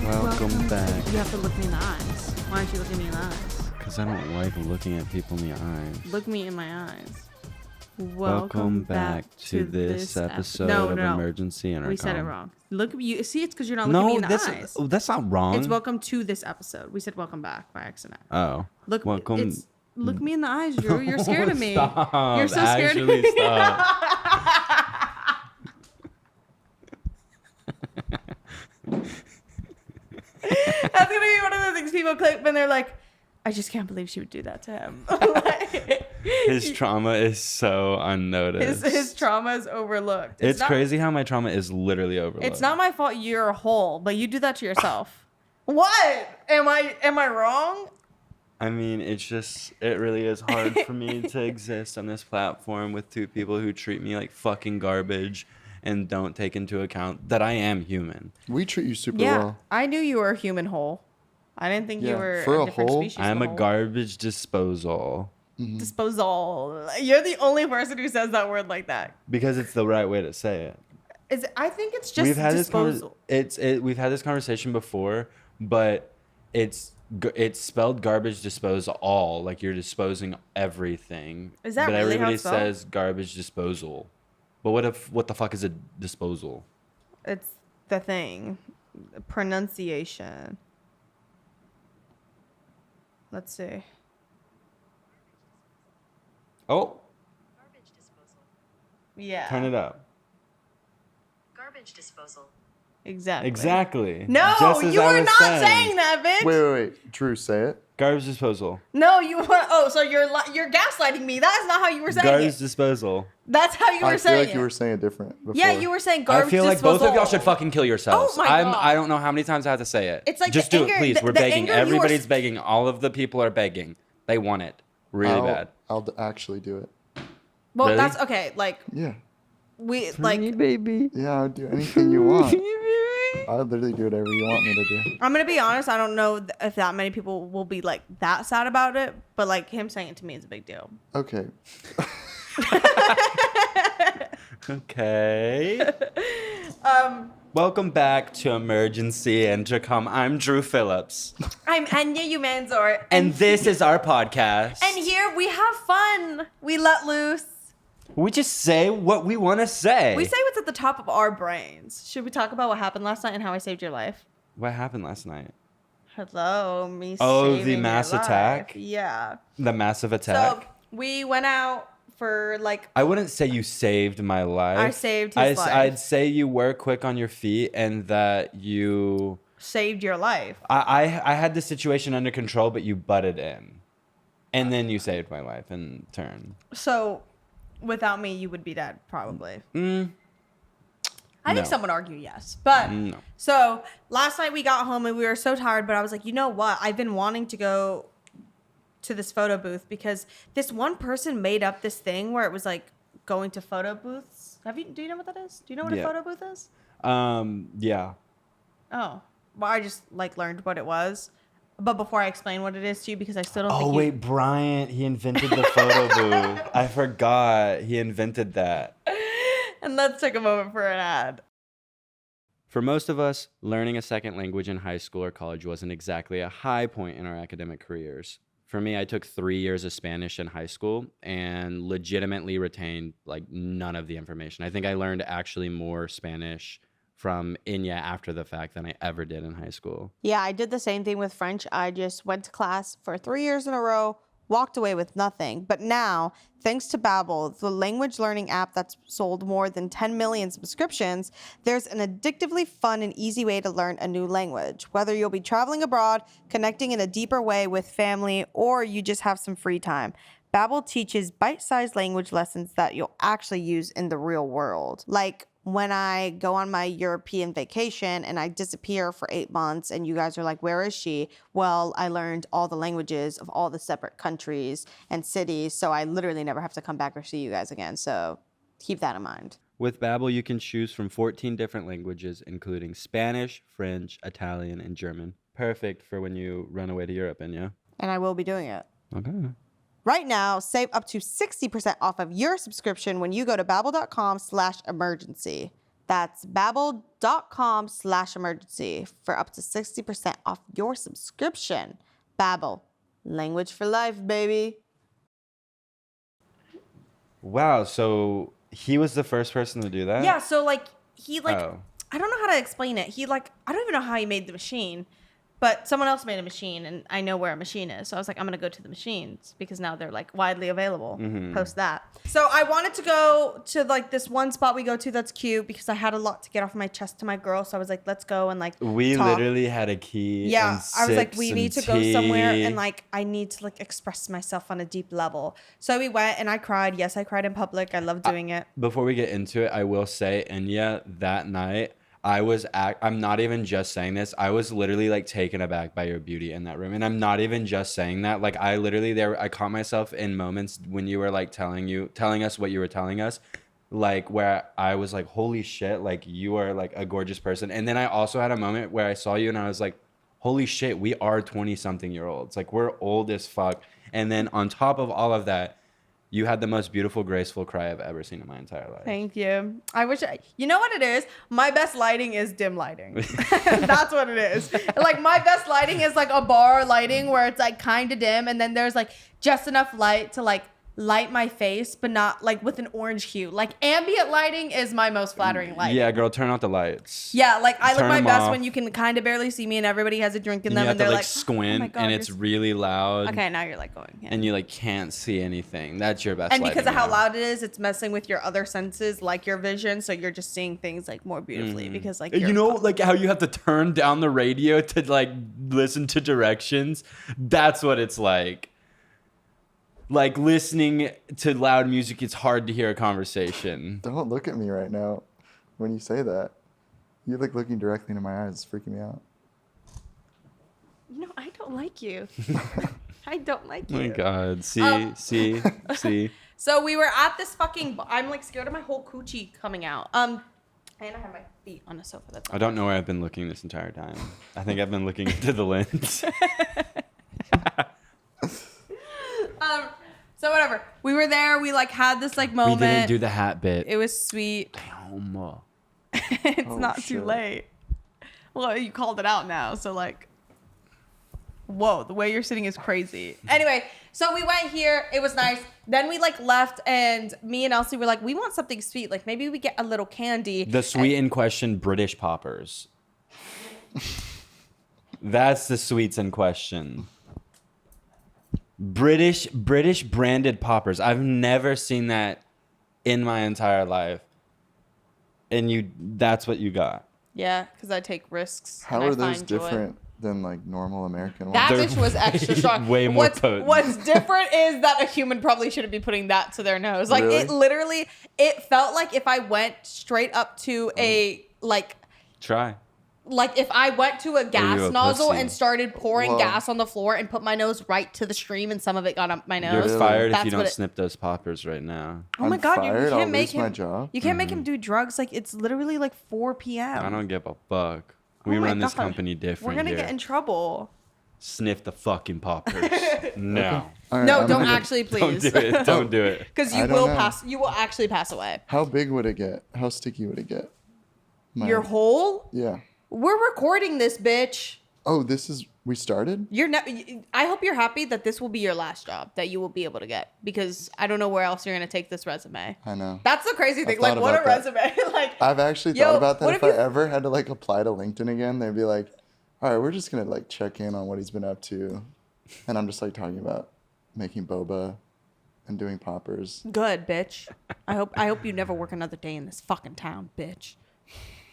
Welcome back. You have to look me in the eyes. Why aren't you looking me in the eyes? Because I don't like looking at people in the eyes. Look me in my eyes. Welcome back to this episode of Emergency Intercom. We said it wrong. Look, you see, it's because you're not looking me in the eyes. That's not wrong. It's welcome to this episode. We said welcome back by accident. Oh. Look, welcome. Look me in the eyes, Drew. You're scared of me. Stop. You're so scared of me. That's gonna be one of the things people clip when they're like, I just can't believe she would do that to him. His trauma is so unnoticed. His trauma is overlooked. It's crazy how my trauma is literally overlooked. It's not my fault you're a hole, but you do that to yourself. What? Am I wrong? I mean, it really is hard for me to exist on this platform with two people who treat me like fucking garbage and don't take into account that I am human. We treat you super Yeah, well. I knew you were a human hole. I didn't think you were for a a different hole, species. I'm a hole. garbage disposal. Disposal. You're the only person who says that word like that. Because it's the right way to say it. I think it's just disposal. We've had this conversation before, but it's spelled garbage disposal, like you're disposing everything. Is that but really everybody how it's spelled? says garbage disposal. But what the fuck is a disposal? It's the thing. Pronunciation. Let's see. Oh, Garbage disposal. Yeah. turn it up. Garbage disposal. Exactly. No, Just as you I were was not saying that, bitch. Wait. Drew, say it. Garbage disposal. No, you were. Oh, so you're gaslighting me. That is not how you were saying Garbage it. disposal. That's how you were I saying feel like it. you were saying it different before. Yeah, you were saying garbage I feel like disposal. both of y'all should fucking kill yourselves. Oh my God. I don't know how many times I have to say it. It's like just the do anger- it, please. the- We're the begging. anger you were- Everybody's begging. All of the people are begging. They want it really bad. I'll actually do it. Well, Really? that's okay. Like Yeah. we like. baby. Yeah, I'll do anything you want. I'll literally do whatever you want me to do. I'm gonna be honest. I don't know if that many people will be like that sad about it, but like him saying it to me is a big deal. Okay. Okay. Welcome back to Emergency Intercom. I'm Drew Phillips. I'm Enya Umanzor, And this is our podcast. and here we have fun. We let loose. We just say what we want to say. We say what's at the top of our brains. Should we talk about what happened last night and how I saved your life? What happened last night? Hello, me. Oh, the saving your mass life. attack? Yeah. The massive attack? So we went out for like. I wouldn't say you saved my life. I saved his life. I'd say you were quick on your feet and that you... Saved your life. I had the situation under control, but you butted in. And then you saved my life in turn. So, without me, you would be dead, probably. I think No. some would argue yes. But, No. so, last night we got home and we were so tired, but I was like, you know what? I've been wanting to go to this photo booth because this one person made up this thing where it was like going to photo booths. Do you know what that is? Do you know what a Yeah. photo booth is? Yeah. Oh. Well, I just like learned what it was. But before I explain what it is to you, because I still don't Oh, think wait, Bryant, he invented the photo booth. I forgot. He invented that. And let's take a moment for an ad. For most of us, learning a second language in high school or college wasn't exactly a high point in our academic careers. For me, I took 3 years of Spanish in high school and legitimately retained like none of the information. I think I learned actually more Spanish from enya after the fact than I ever did in high school. Yeah, I did the same thing with French. I just went to class for 3 years in a row, walked away with nothing. But now, thanks to Babbel, the language learning app that's sold more than 10 million subscriptions, there's an addictively fun and easy way to learn a new language. Whether you'll be traveling abroad, connecting in a deeper way with family, or you just have some free time, Babbel teaches bite-sized language lessons that you'll actually use in the real world. Like when I go on my European vacation and I disappear for 8 months and you guys are like, where is she? Well, I learned all the languages of all the separate countries and cities, so I literally never have to come back or see you guys again. So keep that in mind. With Babbel, you can choose from 14 different languages, including Spanish, French, Italian, and German. Perfect for when you run away to Europe, yeah? And I will be doing it. Okay. Right now, save up to 60% off of your subscription when you go to babbel.com/emergency. That's babbel.com/emergency for up to 60% off your subscription. Babbel, language for life, baby. Wow, so he was the first person to do that? Yeah, so like he like Oh. I don't know how to explain it. He like I don't even know how he made the machine, but someone else made a machine, and I know where a machine is. So I was like, I'm gonna go to the machines because now they're like widely available. Post that. So I wanted to go to like this one spot we go to that's cute because I had a lot to get off my chest to my girl. So I was like, let's go and like We talk. literally had a key. Yeah, and I was like, sips we and need to go somewhere tea. and like I need to like express myself on a deep level. So we went and I cried. Yes, I cried in public. I love doing it. Before we get into it, I will say, Enya, that night, I'm not even just saying this. I was literally like taken aback by your beauty in that room. And I'm not even just saying that. Like I caught myself in moments when you were like telling us what you were telling us, like where I was like, holy shit, like you are like a gorgeous person. And then I also had a moment where I saw you and I was like, holy shit, we are 20-something-year-olds. Like we're old as fuck. And then on top of all of that, you had the most beautiful, graceful cry I've ever seen in my entire life. Thank you. I wish you know what it is? My best lighting is dim lighting. That's what it is. Like my best lighting is like a bar lighting where it's like kind of dim and then there's like just enough light to like light my face, but not like with an orange hue. Like ambient lighting is my most flattering light. Yeah, girl, turn out the lights. Yeah, like I look Turn my them best off. when you can kind of barely see me and everybody has a drink in And them you have and to they're like like squint oh my God, and you're it's really loud. okay, now you're like going. Yeah. And you like can't see anything. That's your best And because lighting, of how yeah. loud it is, it's messing with your other senses, like your vision. So you're just seeing things like more beautifully because like You know, like how you have to turn down the radio to like listen to directions? That's what it's like. Like listening to loud music, it's hard to hear a conversation. Don't look at me right now when you say that. You're like looking directly into my eyes. It's freaking me out. No, I don't like you. I don't like Oh you. my God. See. So we were at this fucking. I'm like scared of my whole coochie coming out. And I have my feet on a sofa. That's I don't know where I've been looking this entire time. I think I've been looking into the lens. So whatever. We were there. We like had this like We moment. didn't do the hat bit. It was sweet. Damn. It's Oh, not too shit. late. Well, you called it out now, so like, whoa, the way you're sitting is crazy. Anyway, so we went here. It was nice. Then we like left, and me and Elsie were like, we want something sweet. Like maybe we get a little candy. The sweet in question, British poppers. That's the sweets in question. British branded poppers. I've never seen that in my entire life. And that's what you got. Yeah, because I take risks. How and I are those find joy. different than like normal American That ones? bitch was extra strong. way more potent. What's different is that a human probably shouldn't be putting that to their nose. Like it Really? literally, it felt like if I went straight up to a Try. like if I went to a you gas a nozzle pussy? and started pouring Whoa. gas on the floor and put my nose right to the stream and some of it got up my nose. You're Really? fired if That's you don't what it- snip those poppers right now. Oh my I'm God, fired? you I'll can't make lose my him. job? You can't make him do drugs. Like it's literally like 4 p.m. I don't give a fuck. We Oh my run this God. company different We're gonna here. get in trouble. Sniff the fucking poppers. No. All right, No, I'm don't gonna- actually, Don't please. do it. Don't do it. Because I you don't will know. pass. You will actually pass away. How big would it get? How sticky would it get? Your hole. Yeah. We're recording this, bitch. Oh, we started? I hope you're happy that this will be your last job that you will be able to get because I don't know where else you're gonna take this resume. I know. That's the crazy thing. I've Like, thought what a about resume. Like, I've actually Yo, thought about that. what If if I you- ever had to like apply to LinkedIn again, they'd be like, all right, we're just going to like check in on what he's been up to. And I'm just like talking about making boba and doing poppers. good, bitch. I hope you never work another day in this fucking town, bitch.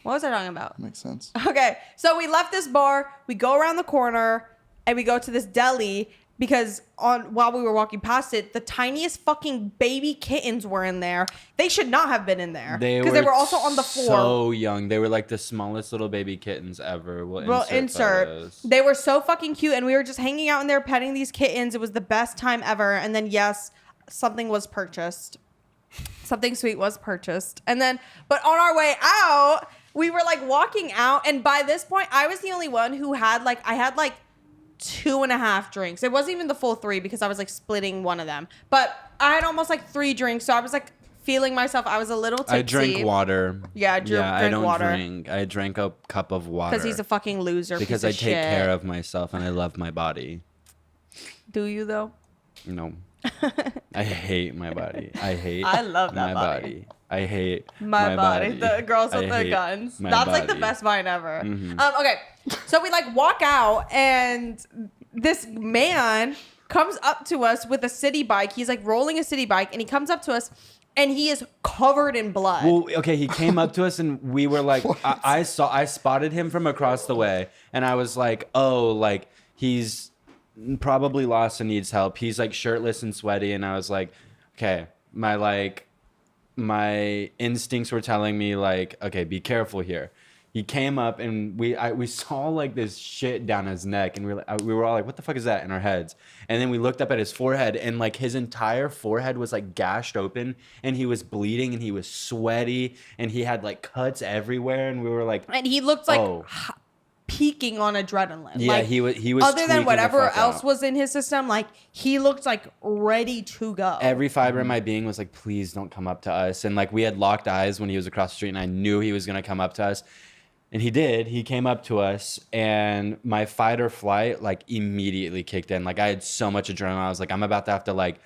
What was I talking about? Makes sense. Okay, so we left this bar, we go around the corner, and we go to this deli because while we were walking past it, the tiniest fucking baby kittens were in there. They should not have been in there because they were also on the floor. So young. They were like the smallest little baby kittens ever. We'll insert photos. They were so fucking cute, and we were just hanging out in there petting these kittens. It was the best time ever. And then yes, something was purchased. Something sweet was purchased. And then, but on our way out, we were like walking out, and by this point, I was the only one who had like 2.5 drinks. It wasn't even the full 3 because I was like splitting one of them. But I had almost like 3 drinks, so I was like feeling myself. I was a little tipsy. I drank water. Yeah, I drank I don't water. drink. I drank a cup of water. Because he's a fucking loser. Because I take care of myself and I love my body. Do you though? No. I hate my body. I love that my body. I hate my body. The girls with I the hate guns. my That's like the body. best vine ever. Mhm. Okay, so we like walk out and this man comes up to us with a city bike. He's like rolling a city bike and he comes up to us and he is covered in blood. Well, okay, he came up to us and we were like, I spotted him from across the way and I was like, oh, like he's probably lost and needs help. He's like shirtless and sweaty and I was like, okay, my instincts were telling me like, okay, be careful here. He came up and we saw like this shit down his neck and we were all like, what the fuck is that in our heads? And then we looked up at his forehead and like his entire forehead was like gashed open and he was bleeding and he was sweaty and he had like cuts everywhere and we were like, and he looked like oh. peaking on adrenaline. Yeah, like, he was other than tweaking the whatever fuck else out. was in his system, like he looked like ready to go. Every fiber in my being was like, please don't come up to us. And like we had locked eyes when he was across the street and I knew he was gonna come up to us. And he did. He came up to us and my fight or flight like immediately kicked in. Like I had so much adrenaline. I was like, I'm about to have to like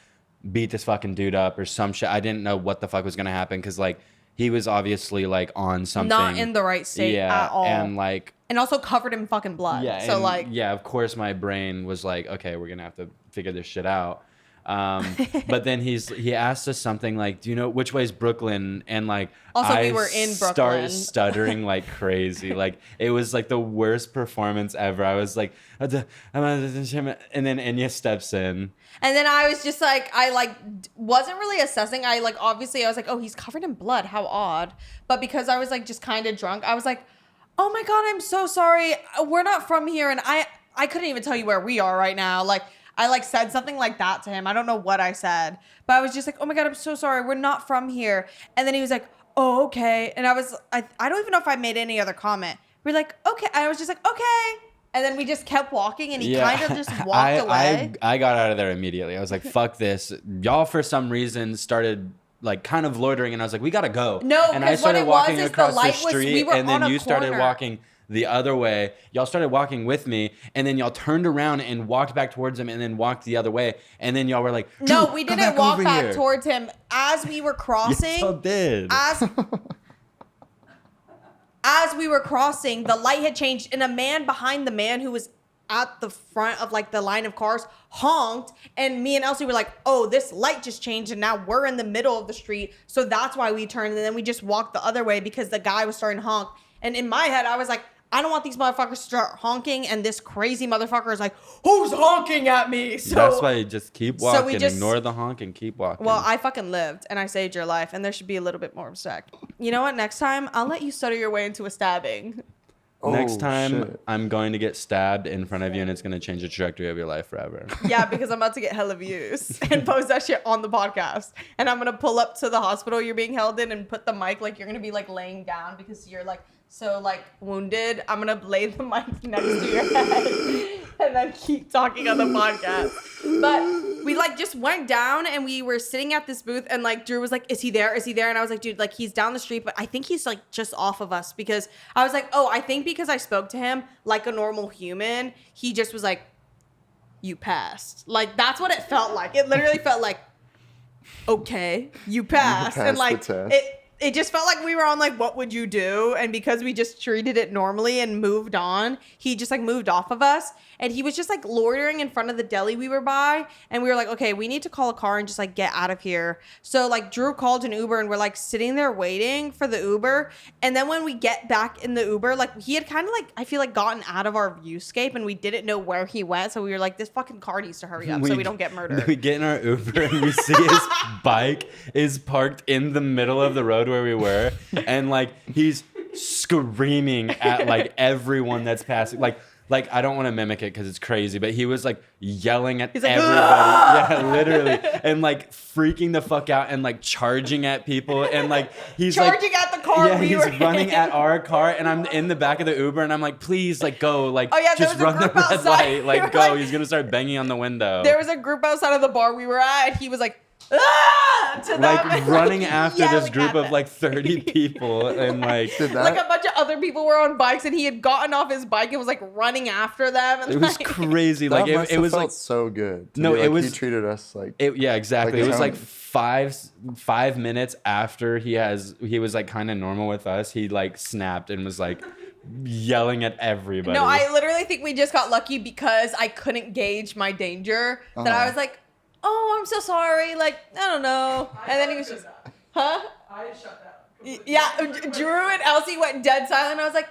beat this fucking dude up or some shit. I didn't know what the fuck was gonna happen because like he was obviously like on something. Not in the right state at all. And like and also covered in fucking blood. yeah, So and, like yeah, of course my brain was like, okay, we're gonna have to figure this shit out. But then he asked us something like, do you know which way's Brooklyn? And like Also, I we were in Brooklyn. started stuttering like crazy. Like it was like the worst performance ever. I was like, and then Enya steps in. And then I was just like, I like wasn't really assessing. I like obviously I was like, oh, he's covered in blood. How odd. But because I was like just kind of drunk, I was like, oh my God, I'm so sorry. We're not from here. And I couldn't even tell you where we are right now. Like I like said something like that to him. I don't know what I said, but I was just like, oh my God, I'm so sorry. We're not from here. And then he was like, oh, okay. And I don't even know if I made any other comment. We're like, okay. I was just like, okay. And then we just kept walking and he kind of just walked away. I got out of there immediately. I was like, fuck this. Y'all, for some reason, started like kind of loitering. And I was like, we got to go. No, and I because what started it walking was is across the light the was, street. we were And then on a you started corner. walking the other way. Y'all started walking with me. And then y'all turned around and walked back towards him and then walked the other way. And then y'all were like, No, "Drew, we come didn't walk over back here." towards him. As we were crossing, Yes, y'all did. as we were crossing, the light had changed, and a man behind the man who was at the front of like the line of cars honked, and me and Elsie were like, oh, this light just changed and now we're in the middle of the street, so that's why we turned, and then we just walked the other way because the guy was starting to honk. And in my head I was like, I don't want these motherfuckers to start honking, and this crazy motherfucker is like, who's honking at me? So that's why you just keep walking, so we just- ignore the honk and keep walking. well, I fucking lived and I saved your life, and there should be a little bit more respect. You know what? Next time I'll let you stutter your way into a stabbing. Next Oh, time, shit. I'm going to get stabbed in front of you, and it's going to change the trajectory of your life forever. Yeah, because I'm about to get hella views and post that shit on the podcast. And I'm gonna pull up to the hospital you're being held in and put the mic, like you're gonna be like laying down because you're like so like wounded. I'm gonna lay the mic next to your head and then keep talking on the podcast. But we like just went down and we were sitting at this booth, and like Drew was like, is he there? Is he there? And I was like, dude, like he's down the street, but I think he's like just off of us, because I was like, oh, I think because I spoke to him like a normal human, he just was like, you passed. Like that's what it felt like. It literally felt like, okay, you passed. And passed like the test. it just felt like we were on like, what would you do? And because we just treated it normally and moved on, he just like moved off of us. And he was just like loitering in front of the deli we were by. And we were like, okay, we need to call a car and just like get out of here. So like Drew called an Uber and we're like sitting there waiting for the Uber. And then when we get back in the Uber, like he had kind of like, I feel like gotten out of our viewscape and we didn't know where he went. So we were like, this fucking car needs to hurry up so we don't get murdered. We get in our Uber and we see his bike is parked in the middle of the road where we were, and like he's screaming at like everyone that's passing, like like, I don't want to mimic it because it's crazy, but he was like yelling at He's like, everybody. "Ah!" Yeah, literally. And like freaking the fuck out and like charging at people. And like, he's Charging like, at the car. yeah, we he's were running in. at our car, and I'm in the back of the Uber, and I'm like, please, like, go, like, Oh, yeah, there just was a run the group red outside. light, We like, were go. like- He's gonna start banging on the window. There was a group outside of the bar we were at, and he was like, ah! To them, Like and, running after this yelling group at of them. like 30 people, and like Did that? Like a bunch of other people were on bikes, and he had gotten off his bike and was like running after them. And it was like, crazy. That Like must it have was felt like so good. No, be it like, was- He treated us like. yeah, exactly. Like It was like Tony. 5 minutes after he was like kind of normal with us. He like snapped and was like yelling at everybody. No, I literally think we just got lucky because I couldn't gauge my danger. That I Uh-huh. was like, oh, I'm so sorry. Like, I don't know. And then he was just, huh? I shut down. Yeah, Drew and Elsie went dead silent. I was like,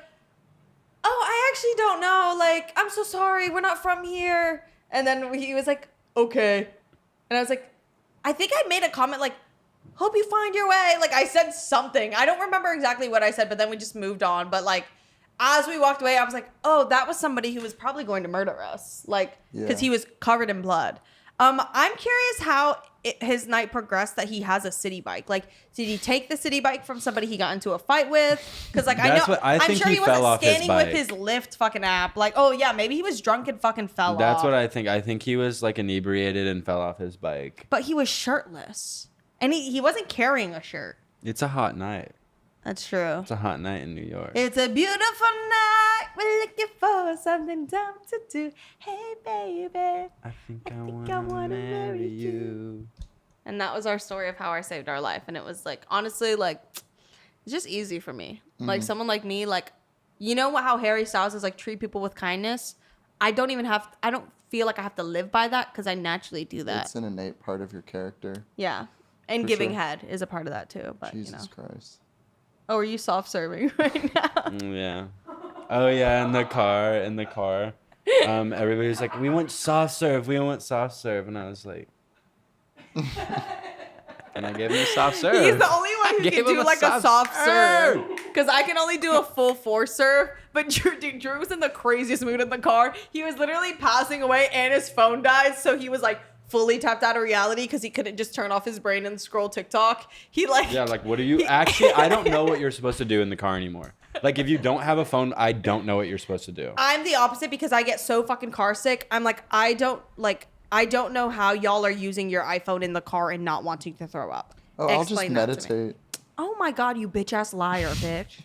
oh, I actually don't know. Like, I'm so sorry. We're not from here. And then he was like, okay. And I was like, I think I made a comment like, hope you find your way. Like, I said something. I don't remember exactly what I said, but then we just moved on. But like, as we walked away, I was like, oh, that was somebody who was probably going to murder us. Like, because Yeah. he was covered in blood. I'm curious how his night progressed that he has a city bike. Like, did he take the city bike from somebody he got into a fight with? Because, like, That's I know, what- I I'm think sure he he wasn't fell off his scanning with bike. his Lyft fucking app. Like, oh, yeah, maybe he was drunk and fucking fell off. That's what I think. I think he was like inebriated and fell off his bike. But he was shirtless. And he wasn't carrying a shirt. It's a hot night. That's true. It's a hot night in New York. It's a beautiful night. We're looking for something dumb to do. Hey, baby. I think I I wanna wanna marry marry you. And that was our story of how I saved our life. And it was like, honestly, like, it's just easy for me. Like, someone like me, like, you know how Harry Styles is like, treat people with kindness? I don't feel like I have to live by that because I naturally do that. It's an innate part of your character. Yeah. And For giving sure. head is a part of that too. But, Jesus you know. Christ. Oh, are you soft-serving right now? Yeah. Oh yeah, in the car. Everybody was like, "We want soft serve. We want soft serve," and I was like, and I gave him a soft serve. He's the only one who gave can him do a like a soft soft serve. serve. Because I can only do a full force serve. But Drew was in the craziest mood in the car. He was literally passing away and his phone died. So he was like fully tapped out of reality because he couldn't just turn off his brain and scroll TikTok. He like... Yeah, like, what are you actually? I don't know what you're supposed to do in the car anymore. Like, if you don't have a phone, I don't know what you're supposed to do. I'm the opposite because I get so fucking car sick. I'm like, I don't know how y'all are using your iPhone in the car and not wanting to throw up. Oh, I'll just Explain that to me. meditate. Oh my God, you bitch ass liar, bitch.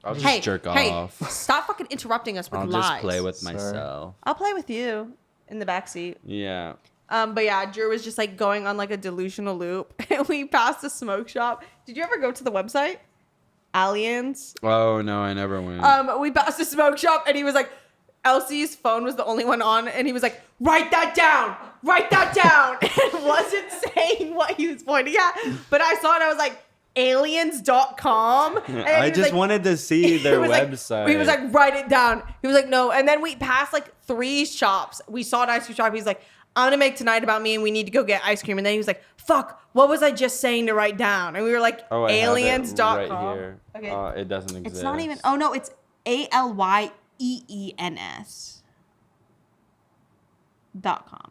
I'll just jerk off. Stop fucking interrupting us with I'll lies. just play with Sorry. myself. I'll play with you in the backseat. Yeah. But yeah, Drew was just like going on like a delusional loop. And we passed a smoke shop. Did you ever go to the website? Aliens. Oh no, I never went. We passed a smoke shop and he was like, Elsie's phone was the only one on, and he was like, write that down, and wasn't saying what he was pointing at. But I saw it, I was like, aliens.com. And I he was just like- wanted to see their he was like- website. he was like, write it down. He was like, no. And then we passed like 3 shops. We saw an ice cream shop. He's like, I'm gonna make tonight about me and we need to go get ice cream. And then he was like, fuck, what was I just saying to write down? And we were like, Oh, I have it aliens.com. right here. Okay. It doesn't exist. It's not even, oh no, it's ALYEENS.com.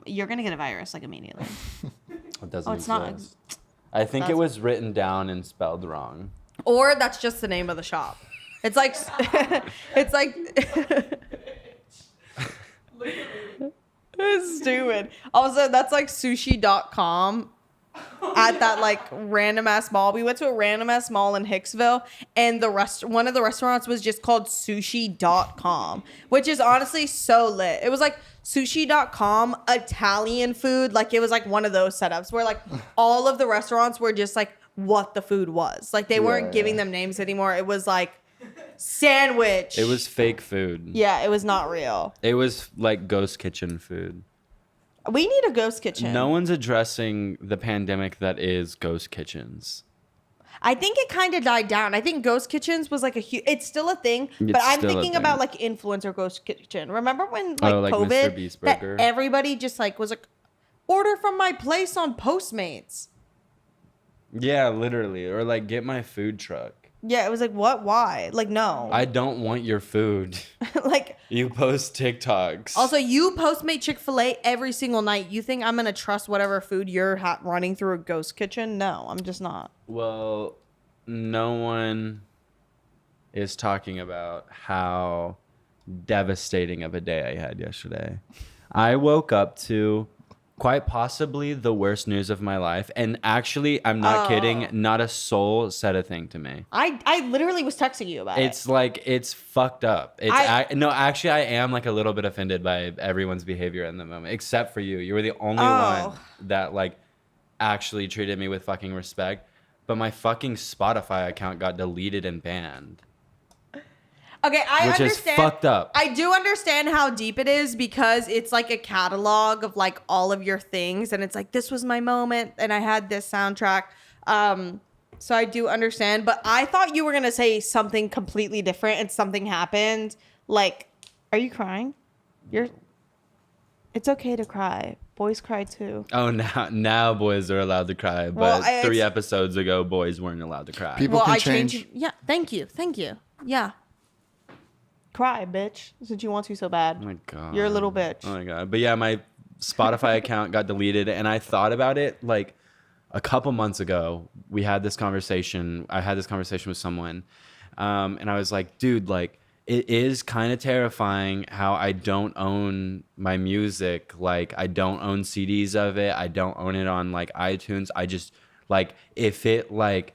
You're gonna get a virus like immediately. It doesn't Oh, it's exist. not. I think it That's- was written down and spelled wrong. Or that's just the name of the shop. It's like, it's like, it's stupid. Also, that's like sushi.com at that like random ass mall. We went to a random ass mall in Hicksville and one of the restaurants was just called sushi.com, which is honestly so lit. It was like sushi.com Italian food. Like it was like one of those setups where like all of the restaurants were just like what the food was. Like they weren't Yeah. giving them names anymore. It was like sandwich. It was fake food. Yeah, it was not real. It was like ghost kitchen food. We need a ghost kitchen. No one's addressing the pandemic that is ghost kitchens. I think it kind of died down. I think ghost kitchens was like it's still a thing, but It's I'm still a thinking thing. about like influencer ghost kitchen. Remember when like like Mr. COVID Beast that Burger? everybody just like was like order from my place on Postmates. Yeah, literally. Or like get my food truck. Yeah, it was like, what? Why? Like, no. I don't want your food. Like, You post TikToks. also, you Postmate Chick-fil-A every single night. You think I'm going to trust whatever food you're running through a ghost kitchen? No, I'm just not. Well, no one is talking about how devastating of a day I had yesterday. I woke up to quite possibly the worst news of my life. And actually, I'm not kidding. Not a soul said a thing to me. I literally was texting you about it. It's like, it's fucked up. No, actually, I am like a little bit offended by everyone's behavior in the moment, except for you. You were the only one that like actually treated me with fucking respect. But my fucking Spotify account got deleted and banned. Okay, I which understand. Is fucked up. I do understand how deep it is because it's like a catalog of like all of your things, and it's like, this was my moment, and I had this soundtrack. So I do understand, but I thought you were gonna say something completely different, and something happened. Like, are you crying? It's okay to cry. Boys cry too. Oh, now boys are allowed to cry, but 3 episodes ago, boys weren't allowed to cry. People can change. Yeah, thank you. Yeah. Cry, bitch, since you want to so bad. Oh my God. You're a little bitch. Oh my God. But yeah, my Spotify account got deleted, and I thought about it like a couple months ago. I had this conversation with someone, and I was like, dude, like, it is kind of terrifying how I don't own my music. Like, I don't own CDs of it. I don't own it on like iTunes. I just like, if it like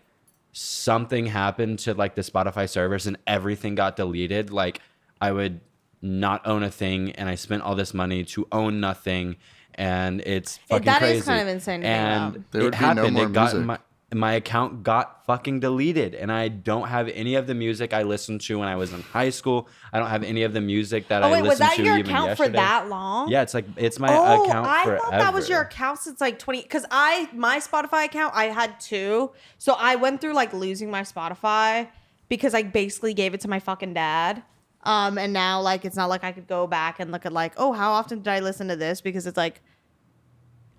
something happened to like the Spotify servers and everything got deleted, like I would not own a thing, and I spent all this money to own nothing, and it's fucking crazy. That is kind of insane to think and about. There would it be no happened. more It got music. my account got fucking deleted, and I don't have any of the music I listened to when I was in high school. I don't have any of the music that I listened to was that your even account yesterday. for that long? Yeah, it's my account I forever. thought that was your account since like 20. Because my Spotify account, I had 2, so I went through like losing my Spotify because I basically gave it to my fucking dad. And now like it's not like I could go back and look at like, oh, how often did I listen to this? Because it's like,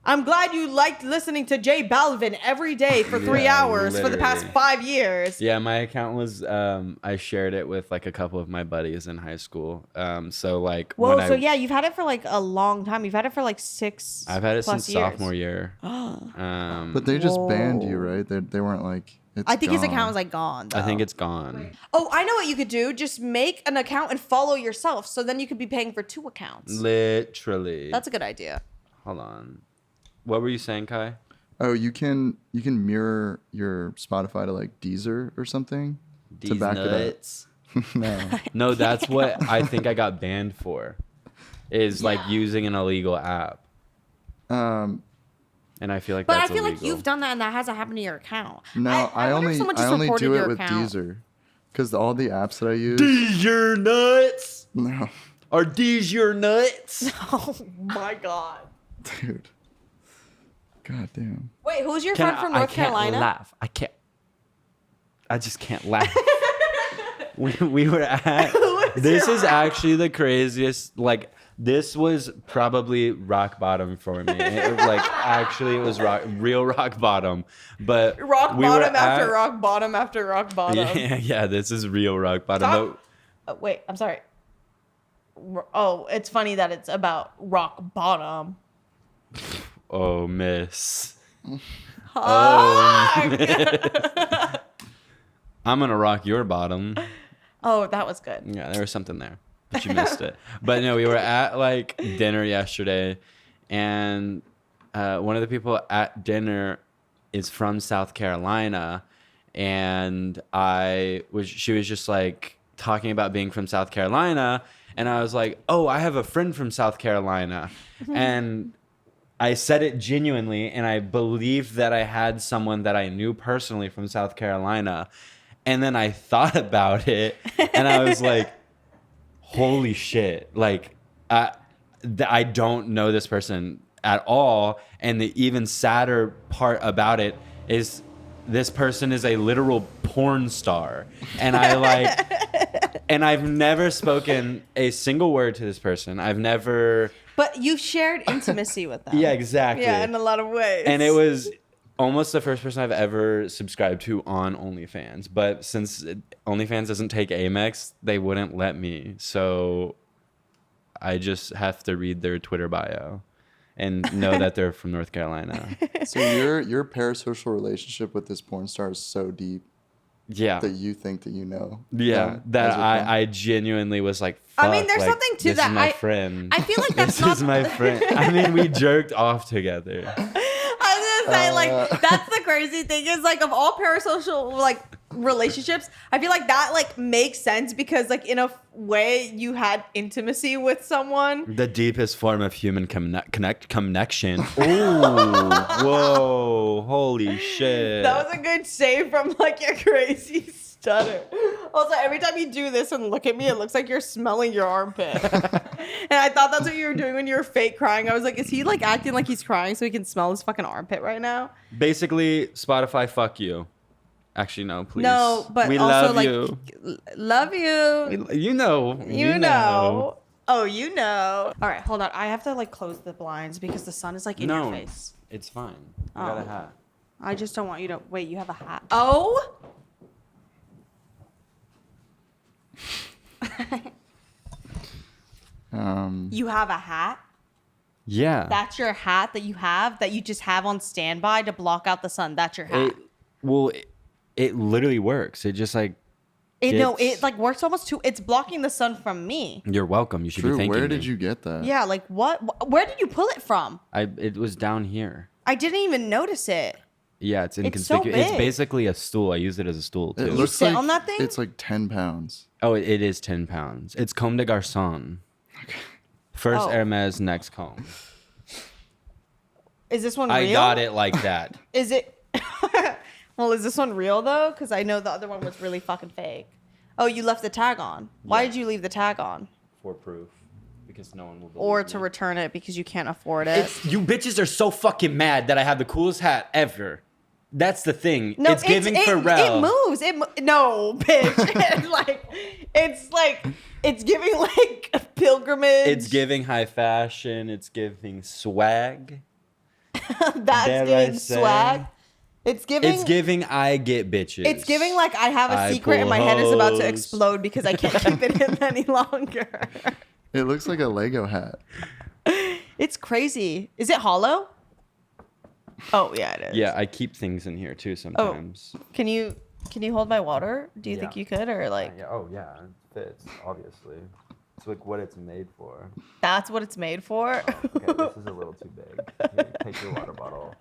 I'm glad you liked listening to J Balvin every day for 3 hours for the past literally. 5 years. Yeah, my account was I shared it with like a couple of my buddies in high school. So like Whoa, so yeah, you've had it for like a long time. You've had it for like 6 I've had it plus since years. sophomore year. But they just banned you, right? They weren't like. It's I think his gone. account was like gone. I think though. it's gone. Oh, I know what you could do. Just make an account and follow yourself. So then you could be paying for 2 accounts. Literally. That's a good idea. Hold on. What were you saying, Kai? Oh, you can mirror your Spotify to like Deezer or something to These back nuts. it up. No. No, that's what I think I got banned for. Is like using an illegal app. And I feel like But that's I feel illegal. like you've done that and that hasn't happened to your account. No, I wonder if only someone just reported do it your with account. Deezer, because all the apps that I use. These your nuts? No, Are these your nuts? Oh my God. dude. God damn. Wait, who's your friend from North Carolina? Laugh. I just can't laugh. we were at. This is actually the craziest. Like, this was probably rock bottom for me. Actually, it was real rock bottom. But Rock we were bottom after at- rock bottom after rock bottom. Yeah, this is real rock bottom. Oh, wait, I'm sorry. Oh, it's funny that it's about rock bottom. Oh, miss. Ah! I'm gonna rock your bottom. Oh, that was good. Yeah, there was something there, but you missed it. But no, we were at like dinner yesterday, and one of the people at dinner is from South Carolina, and she was just like talking about being from South Carolina, and I was like, oh, I have a friend from South Carolina, and I said it genuinely, and I believed that I had someone that I knew personally from South Carolina. And then I thought about it, and I was like, holy shit. Like, I don't know this person at all. And the even sadder part about it is this person is a literal porn star. And and I've never spoken a single word to this person. I've never... But you've shared intimacy with them. Yeah, exactly. Yeah, in a lot of ways. And it was almost the first person I've ever subscribed to on OnlyFans. But since OnlyFans doesn't take Amex, they wouldn't let me. So I just have to read their Twitter bio and know that they're from North Carolina. So your parasocial relationship with this porn star is so deep Yeah. that you think that you know. Yeah. them That as a friend. I genuinely was like, fuck, I mean, there's like, something to this that. is my friend. I feel like that's this not is my friend. I mean, we jerked off together. I was gonna say, like, that's the crazy thing is, like, of all parasocial, like, relationships, I feel like that, like, makes sense because, like, in a way, you had intimacy with someone. The deepest form of human connection. Ooh, whoa, holy shit. That was a good save from, like, your crazy stutter. Also, every time you do this and look at me, it looks like you're smelling your armpit. And I thought that's what you were doing when you were fake crying. I was like, is he, like, acting like he's crying so he can smell his fucking armpit right now? Basically, Spotify, fuck you. Actually, no, please. No, but we also, love like, you. Love you. You know. You know. Oh, you know. All right, hold on. I have to, like, close the blinds because the sun is, like, in your No, face. it's fine. I got Oh. a hat. I just don't want you to. Wait, you have a hat. Oh! You have a hat? Yeah. That's your hat that you have that you just have on standby to block out the sun. That's your hat. It literally works. It just like. No, gets- it like works almost too. It's blocking the sun from me. You're welcome. You should be True. thanking Where me. did you get that? Yeah, like what? Where did you pull it from? It was down here. I didn't even notice it. Yeah, it's so inconspicuous. It's big. basically a stool. I use it as a stool too. It You looks sit like on that thing? it's like 10 pounds. Oh, it is 10 pounds. It's Comme des Garçons. First Oh. Hermes, next Comme. Is this one real? I got it like that. Is it? Well, is this one real though? Because I know the other one was really fucking fake. Oh, you left the tag on. Why Yeah. did you leave the tag on? For proof. Because no one will believe Or me. to return it because you can't afford it? You bitches are so fucking mad that I have the coolest hat ever. That's the thing. No, it's giving it Pharrell. moves. no, bitch. It's giving like a pilgrimage. It's giving high fashion. It's giving swag. That's dare I giving say. swag. It's giving. It's giving I get bitches. It's giving like I have a I secret and pull my head is about to hoes. explode because I can't keep it in any longer. It looks like a Lego hat. It's crazy. Is it hollow? Oh yeah, it is. Yeah, I keep things in here too sometimes. Can you hold my water? Do you think Yeah. you could or like Yeah, oh yeah, it fits obviously. It's like what it's made for. that's what it's made for? Okay, this is a little too big. Here, take your water bottle.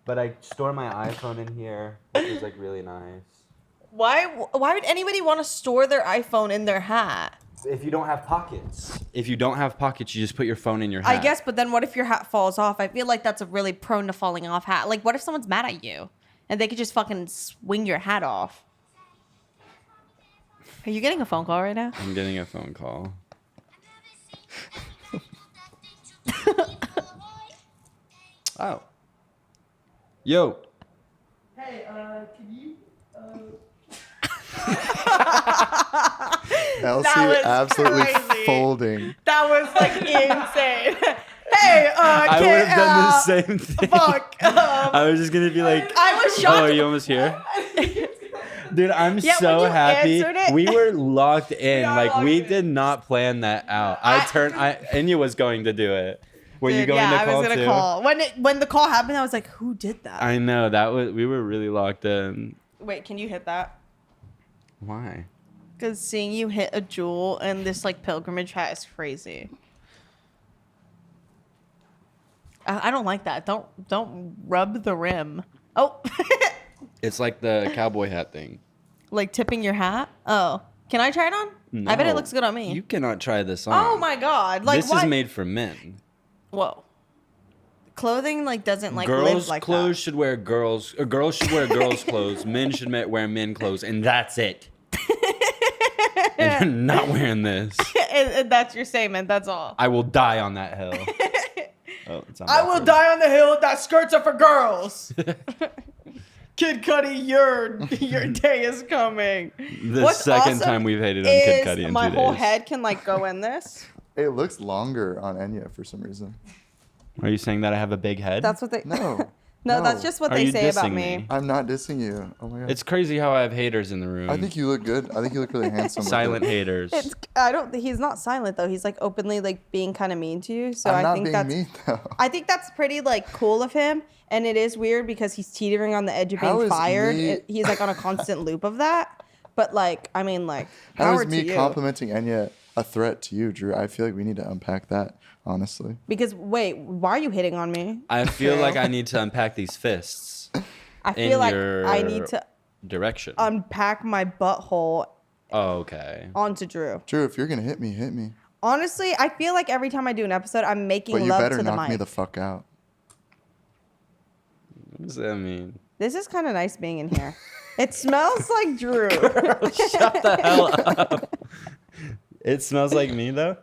But I store my iPhone in here, which is like really nice. Why would anybody want to store their iPhone in their hat? If you don't have pockets. If you don't have pockets, you just put your phone in your hat. I guess, but then what if your hat falls off? I feel like that's a really prone to falling off hat. Like, what if someone's mad at you and they could just fucking swing your hat off? Are you getting a phone call right now? I'm getting a phone call. Oh. Yo. Hey, can you? Elsie was absolutely crazy. folding. That was like insane. Hey, I would have done the same thing. Fuck. I was just gonna be like, I was oh, shocked. are you almost here? Dude, I'm Yeah, so when you happy. answered it- We were locked in. are Like, we locked in. did not plan that out. Enya was going to do it. Were you Dude, going yeah, to I call was gonna too? call. When the call happened, I was like, who did that? I know, we were really locked in. Wait, can you hit that? Why? Because seeing you hit a jewel and this like pilgrimage hat is crazy. I don't like that. Don't rub the rim. Oh, It's like the cowboy hat thing. like tipping your hat. Oh, can I try it on? I bet it No, looks good on me. You cannot try this on. Oh my god! Like this why? is made for men. Whoa. Clothing like doesn't like girls' live like clothes should wear girls. Or girls should wear girls' clothes. Men should wear men clothes, and that's it. And you're not wearing this. that. And that's your statement. That's all. I will die on that hill. Oh, it's on I will backwards. die on the hill that skirts are for girls. Kid Cudi, your day is coming. The What's second awesome time we've hated on Kid is Cudi in 2 my days. whole head can like go in this. It looks longer on Enya for some reason. Are you saying that I have a big head? That's what they. No. No, that's No. just what Are they you say about dissing me. me? I'm not dissing you. Oh my god. It's crazy how I have haters in the room. I think you look good. I think you look really handsome. with Silent it. haters. I don't. He's not silent though. He's like openly like being kind of mean to you. So I'm I not think being that's. mean though. I think that's pretty like cool of him, and it is weird because he's teetering on the edge of How being is fired. me- He's like on a constant loop of that. But like, I mean, like, How power is me to you. complimenting Enya a threat to you, Drew? I feel like we need to unpack that, honestly. Because wait, why are you hitting on me? I feel Drew? like I need to unpack these fists I in feel like your I need to direction. unpack my butthole Oh, okay. onto Drew. Drew, if you're gonna hit me, hit me. Honestly, I feel like every time I do an episode, I'm making But you love better to the knock mic. me the fuck out. What does that mean? This is kind of nice being in here. It smells like Drew. Shut the hell up. It smells like me though.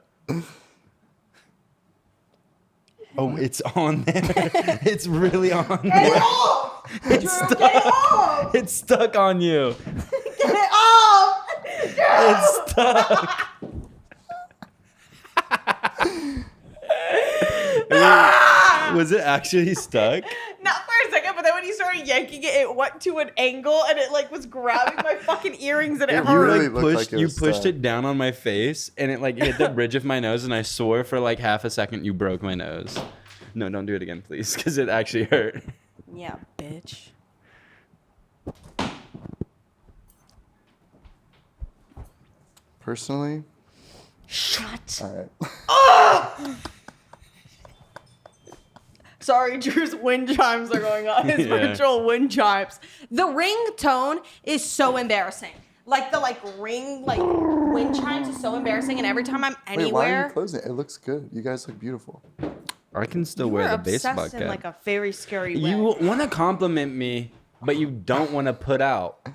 Oh, it's on there. It's really on Get there. it off! It's Drew, stuck. get it off! It's stuck on you. Get it off! It's stuck. Wait, was it actually stuck? Not for a second, but then when you started yanking it, it went to an angle and it like was grabbing my fucking earrings and it You hurt. really Like looked like it you was pushed stuck. it down on my face and it like hit the bridge of my nose and I swore for like half a second you broke my nose. No, don't do it again, please, because it actually hurt. Yeah, bitch. Personally, Shut. all right. Sorry, Drew's wind chimes are going on. His Yeah. virtual wind chimes. The ringtone is so embarrassing. Like the ring wind chimes is so embarrassing, and every time I'm Wait, why are you anywhere, closing it? It looks good. You guys look beautiful. I can still you wear are the baseball obsessed in cap. like a very scary way. You want to compliment me, but you don't want to put out.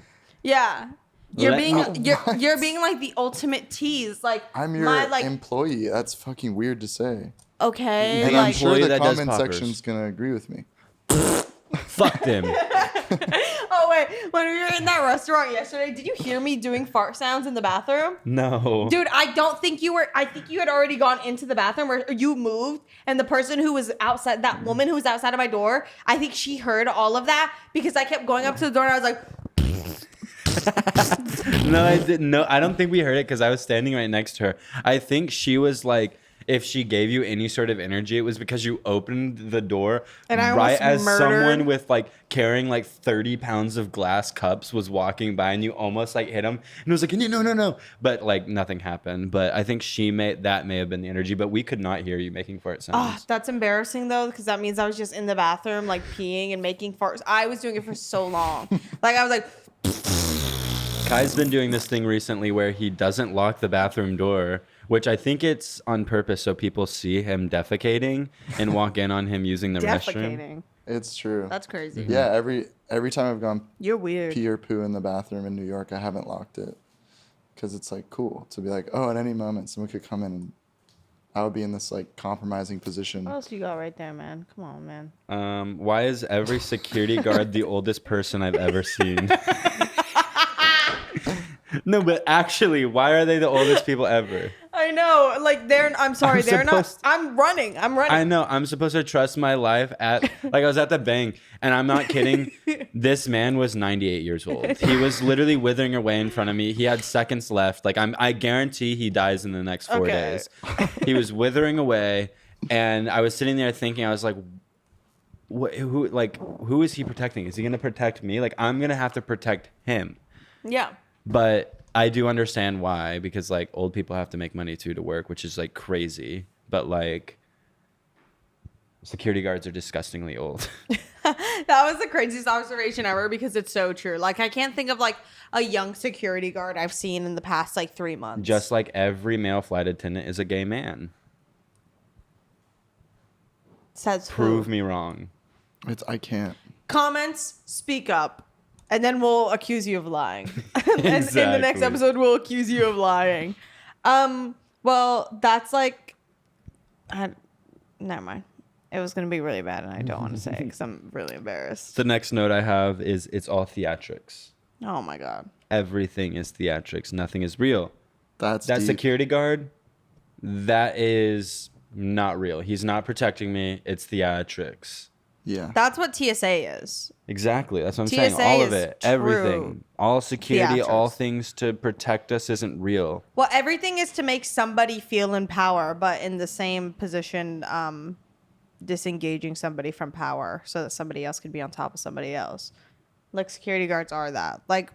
Yeah. You're Let being me- you're being like the ultimate tease. Like I'm your my like employee. That's fucking weird to say. okay, And The I'm like sure employee the that does comment poppers. section's gonna agree with me. Fuck them. oh wait, when we were in that restaurant yesterday, did you hear me doing fart sounds in the bathroom? No. Dude, I don't think you were. I think you had already gone into the bathroom or you moved, and the person who was outside, that woman who was outside of my door, I think she heard all of that because I kept going up to the door and I was like, No, I didn't. No, I don't think we heard it because I was standing right next to her. I think she was like, if she gave you any sort of energy, it was because you opened the door And I right almost as murdered- someone with like carrying like 30 pounds of glass cups was walking by, and you almost like hit him, and it was like, no, but like nothing happened. But I think that may have been the energy, but we could not hear you making fart oh, sounds. that's embarrassing though because that means I was just in the bathroom like peeing and making farts. I was doing it for so long. Like I was like, Kai's been doing this thing recently where he doesn't lock the bathroom door, which I think it's on purpose so people see him defecating and walk in on him using the restroom. defecating. It's true. That's crazy. Yeah, every time I've gone You're weird. pee or poo in the bathroom in New York, I haven't locked it. Because it's like cool to be like, oh, at any moment someone could come in and I would be in this like compromising position. What else you got right there, man? Come on, man. Why is every security guard the oldest person I've ever seen? No, but actually, why are they the oldest people ever? I know. Like I'm sorry, I'm they're not. supposed- I'm running. I know. I'm supposed to trust my life at, like, I was at the bank, and I'm not kidding. This man was 98 years old. He was literally withering away in front of me. He had seconds left. Like, I guarantee he dies in the next 4 Okay. days. He was withering away, and I was sitting there thinking, I was like, who is he protecting? Is he going to protect me? Like, I'm going to have to protect him. Yeah. But I do understand why, because like old people have to make money too to work, which is like crazy. But like security guards are disgustingly old. That was the craziest observation ever because it's so true. Like I can't think of like a young security guard I've seen in the past like 3 months. Just like every male flight attendant is a gay man. Says Prove who? me wrong. I can't. Comments, speak up. And then we'll accuse you of lying. And in the next Exactly. episode, we'll accuse you of lying. Well, that's like, never mind. It was gonna be really bad, and I don't want to say it because I'm really embarrassed. The next note I have is it's all theatrics. Oh my god. Everything is theatrics. Nothing is real. That's That deep. security guard, that is not real. He's not protecting me. It's theatrics. Yeah. That's what TSA is. Exactly. That's what I'm saying. TSA All of is it. Everything. true All security, all theatrics. things to protect us isn't real. Well, everything is to make somebody feel in power, but in the same position, disengaging somebody from power so that somebody else can be on top of somebody else. Like security guards are that. Like,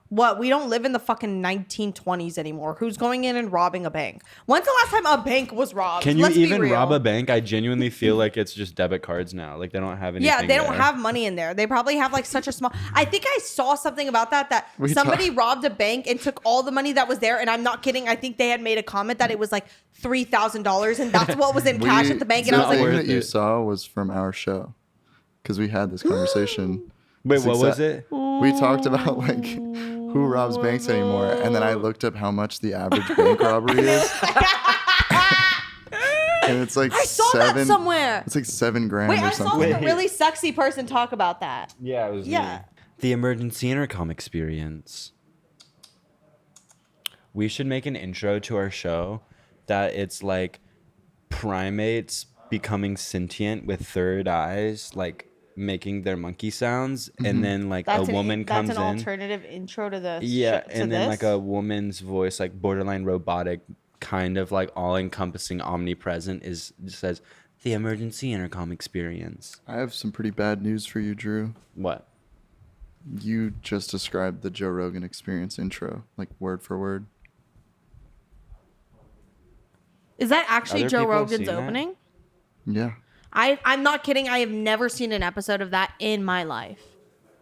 what? We don't live in the fucking 1920s anymore. Who's going in and robbing a bank? When's the last time a bank was robbed? Can you Let's be even real. rob a bank? I genuinely feel like it's just debit cards now. Like they don't have anything. Yeah, they don't there. have money in there. They probably have like such a small. I think I saw something about that somebody robbed a bank and took all the money that was there. And I'm not kidding. I think they had made a comment that it was like $3,000 and that's what was in cash at the bank. And I was the like, thing worth that you it. saw was from our show because we had this conversation. Wait, It's what was exact- it? We talked about like who robs banks anymore, and then I looked up how much the average bank robbery is, and it's like I saw that somewhere. It's like $7,000 Wait, or I saw something. like a really sexy person talk about that. Yeah, it was Yeah. me. The emergency intercom experience. We should make an intro to our show that it's like primates becoming sentient with third eyes, like making their monkey sounds, and then like a woman comes That's an in. alternative intro to the Yeah, to and then like this? a woman's voice, like borderline robotic, kind of like all-encompassing, omnipresent, says the emergency intercom experience. I have some pretty bad news for you, Drew. What? You just described the Joe Rogan Experience intro, like word for word. Is that actually Other Joe people have Rogan's seen that? opening? Yeah. I'm not kidding. I have never seen an episode of that in my life.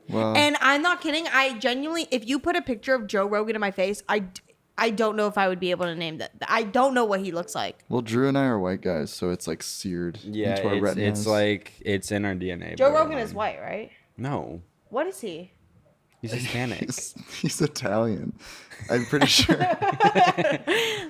Well, And I'm not kidding. I genuinely, if you put a picture of Joe Rogan in my face, I don't know if I would be able to name that. I don't know what he looks like. well, Drew and I are white guys, so it's like seared Yeah, into our retinas. it's like it's in our DNA. Joe bro. Rogan is white, right? No, What is he? he's Hispanic. he's Italian. I'm pretty sure.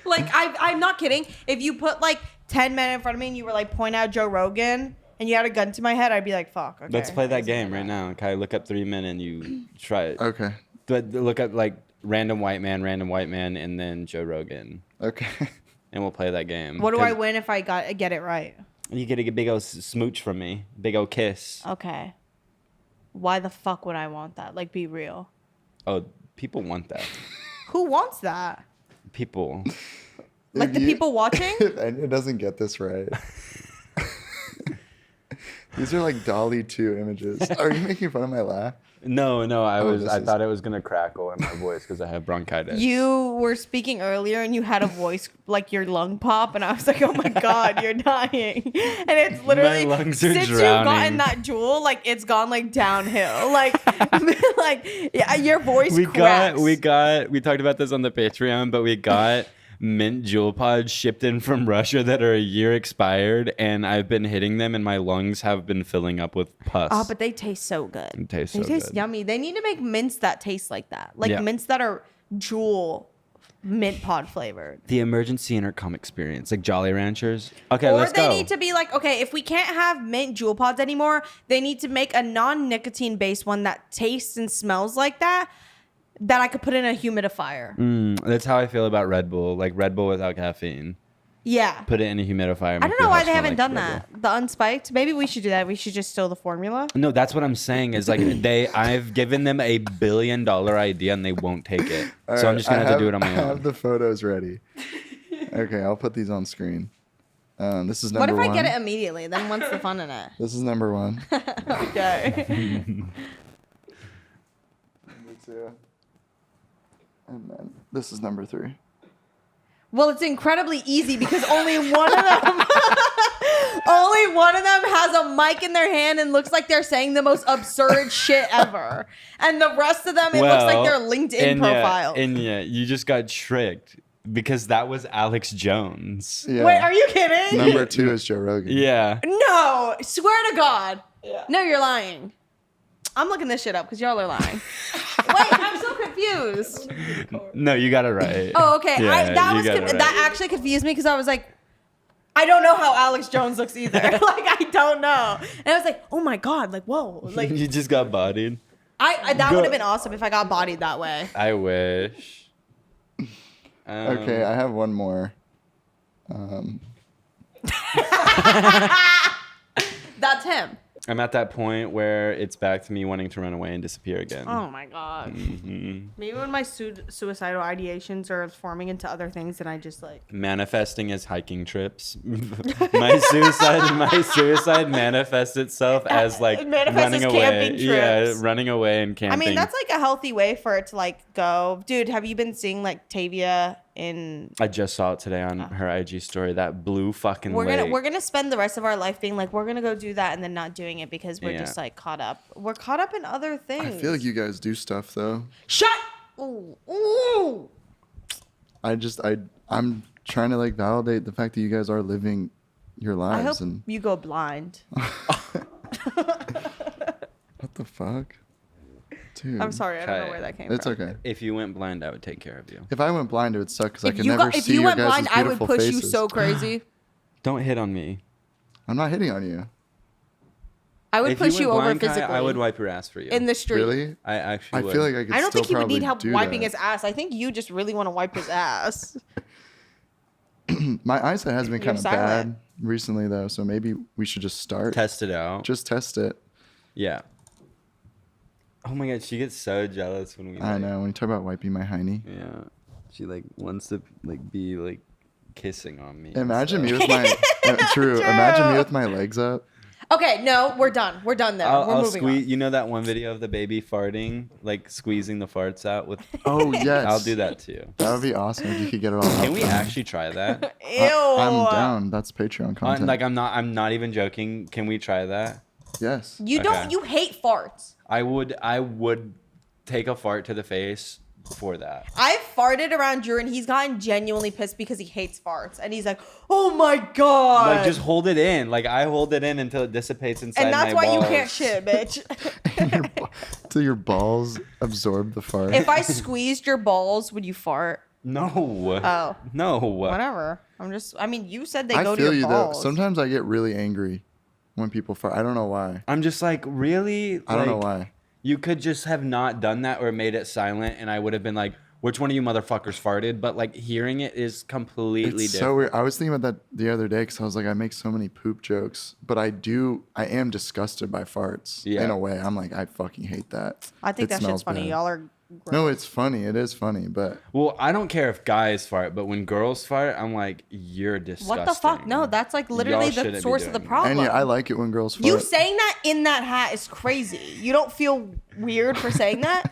Like, I'm not kidding. If you put like 10 men in front of me and you were like, point out Joe Rogan and you had a gun to my head, I'd be like, fuck. Okay. Let's play that game right now. Okay, look up 3 men and you try it. Okay. But look up like random white man, and then Joe Rogan, Okay. and we'll play that game. What do I 'Cause win if I get it right? You get a big old smooch from me, big old kiss. Okay. Why the fuck would I want that? Like, be real. Oh, people want that. Who wants that? People. Like If the you- people watching? If Enya doesn't get this right. These are like Dolly 2 images. Are you making fun of my laugh? No, this I is- thought it was gonna crackle in my voice because I have bronchitis. You were speaking earlier and you had a voice like your lung pop, and I was like, oh my God, you're dying. And it's literally, lungs are since you've drowning. gotten that jewel, like it's gone like downhill. Like, like yeah, your voice we cracks. we talked about this on the Patreon, but we got mint jewel pods shipped in from Russia that are a year expired, and I've been hitting them and my lungs have been filling up with pus. Oh, but they taste so good. It tastes They so taste good. yummy. They need to make mints that taste like that. Like Yeah. mints that are jewel mint pod flavored. The emergency intercom experience, like Jolly Ranchers. Okay, Or let's they go. need to be like, okay, if we can't have mint jewel pods anymore, they need to make a non-nicotine based one that tastes and smells like that I could put in a humidifier. That's how I feel about Red Bull, like Red Bull without caffeine. Yeah. Put it in a humidifier. I make don't your know why house they smell haven't like done Red that. The unspiked. Maybe we should do that. We should just steal the formula. Bull. No, that's what I'm saying. Is like I've given them $1 billion idea and they won't take it. All So I'm right, just gonna I have to do it on I my have own. the photos ready. Okay, I'll put these on screen. This is What number if one. I get it immediately? Then what's the fun in it? This is number one. Okay. Number two. And then this is number three. Well, it's incredibly easy because only one of them has a mic in their hand and looks like they're saying the most absurd shit ever. And the rest of them, it looks like their LinkedIn profile. Enya, you just got tricked because that was Alex Jones. Yeah. Wait, are you kidding? Number two is Joe Rogan. Yeah. No, swear to God. No, you're lying. I'm looking this shit up because y'all are lying. Wait, I'm so confused. No, you got it right. Oh, okay. Yeah, you got it right. That actually confused me because I was like, I don't know how Alex Jones looks either. Like, I don't know. And I was like, oh my God, like, whoa. Like, You just got bodied. that would have been awesome if I got bodied that way. I wish. Okay, I have one more. That's him. I'm at that point where it's back to me wanting to run away and disappear again. Oh my god. Maybe when my suicidal ideations are forming into other things, and I just like Manifesting as hiking trips. my suicide manifests itself as like running away. Camping trips. Yeah, running away and camping. I mean, that's like a healthy way for it to like go. Dude, have you been seeing like Tavia in? I just saw it today on her IG story. That blue fucking lake. We're gonna spend the rest of our life being like, we're gonna go do that and then not doing it because we're just like caught up. We're caught up in other things. I feel like you guys do stuff though. Shut. Ooh. I'm trying to like validate the fact that you guys are living your I lives hope and you go blind. what the fuck? Dude. I'm sorry, I don't know Okay. where that came It's from. okay. If you went blind, I would take care of you. If I went blind, it would suck because I If could you never if see you your went guys' blind, I would beautiful push faces. you so crazy. Don't hit on me. I'm not hitting on you. I would If push you you went over blind, Kai, physically. I would wipe your ass for you. in the street. Really? I actually I would. feel like I could I don't still think he would probably need help do wiping that. his ass. I think you just really want to wipe his ass. My eyesight has been You're kind of silent. bad recently though, so maybe we should just start. Test it out. Just test it. Yeah. Oh my god, she gets so jealous when we. I like- know. When you talk about wiping my hiney. Yeah. She like wants to like be like kissing on me. and Imagine me stuff. with my true. Imagine me with my legs up. Okay, no, we're done. We're done there. We're I'll moving squeeze. on. You know that one video of the baby farting, like squeezing the farts out with. Oh yes. I'll do that too. That would be awesome if you could get it all. Can up we for me. actually try that? Ew. I'm down. That's Patreon content. Like I'm not even joking. Can we try that? Yes. You Okay. don't. You hate farts. I would take a fart to the face for that. I've farted around Drew and he's gotten genuinely pissed because he hates farts. And he's like, oh my God. Like just hold it in. Like I hold it in until it dissipates inside and that's my why balls. you can't shit, bitch. Till your balls absorb the fart. If I squeezed your balls, would you fart? No. Oh. No. Whatever. I mean, you said they I go to feel your you balls. though. Sometimes I get really angry when people fart. I don't know why. I'm just like, really? I don't know Like, why. You could just have not done that or made it silent, and I would have been like, which one of you motherfuckers farted? But like hearing it is completely It's different. so weird. I was thinking about that the other day because I was like, I make so many poop jokes, but I am disgusted by farts. Yeah. In a way, I'm like, I fucking hate that. I think It that shit's smells funny. bad. Y'all are gross. No, it's funny. It is funny, but Well, I don't care if guys fart, but when girls fart, I'm like, you're disgusting. What the fuck? No, that's like literally Y'all the shouldn't be source of the doing that. problem. and yeah, I like it when girls fart. You saying that in that hat is crazy. You don't feel weird for saying that?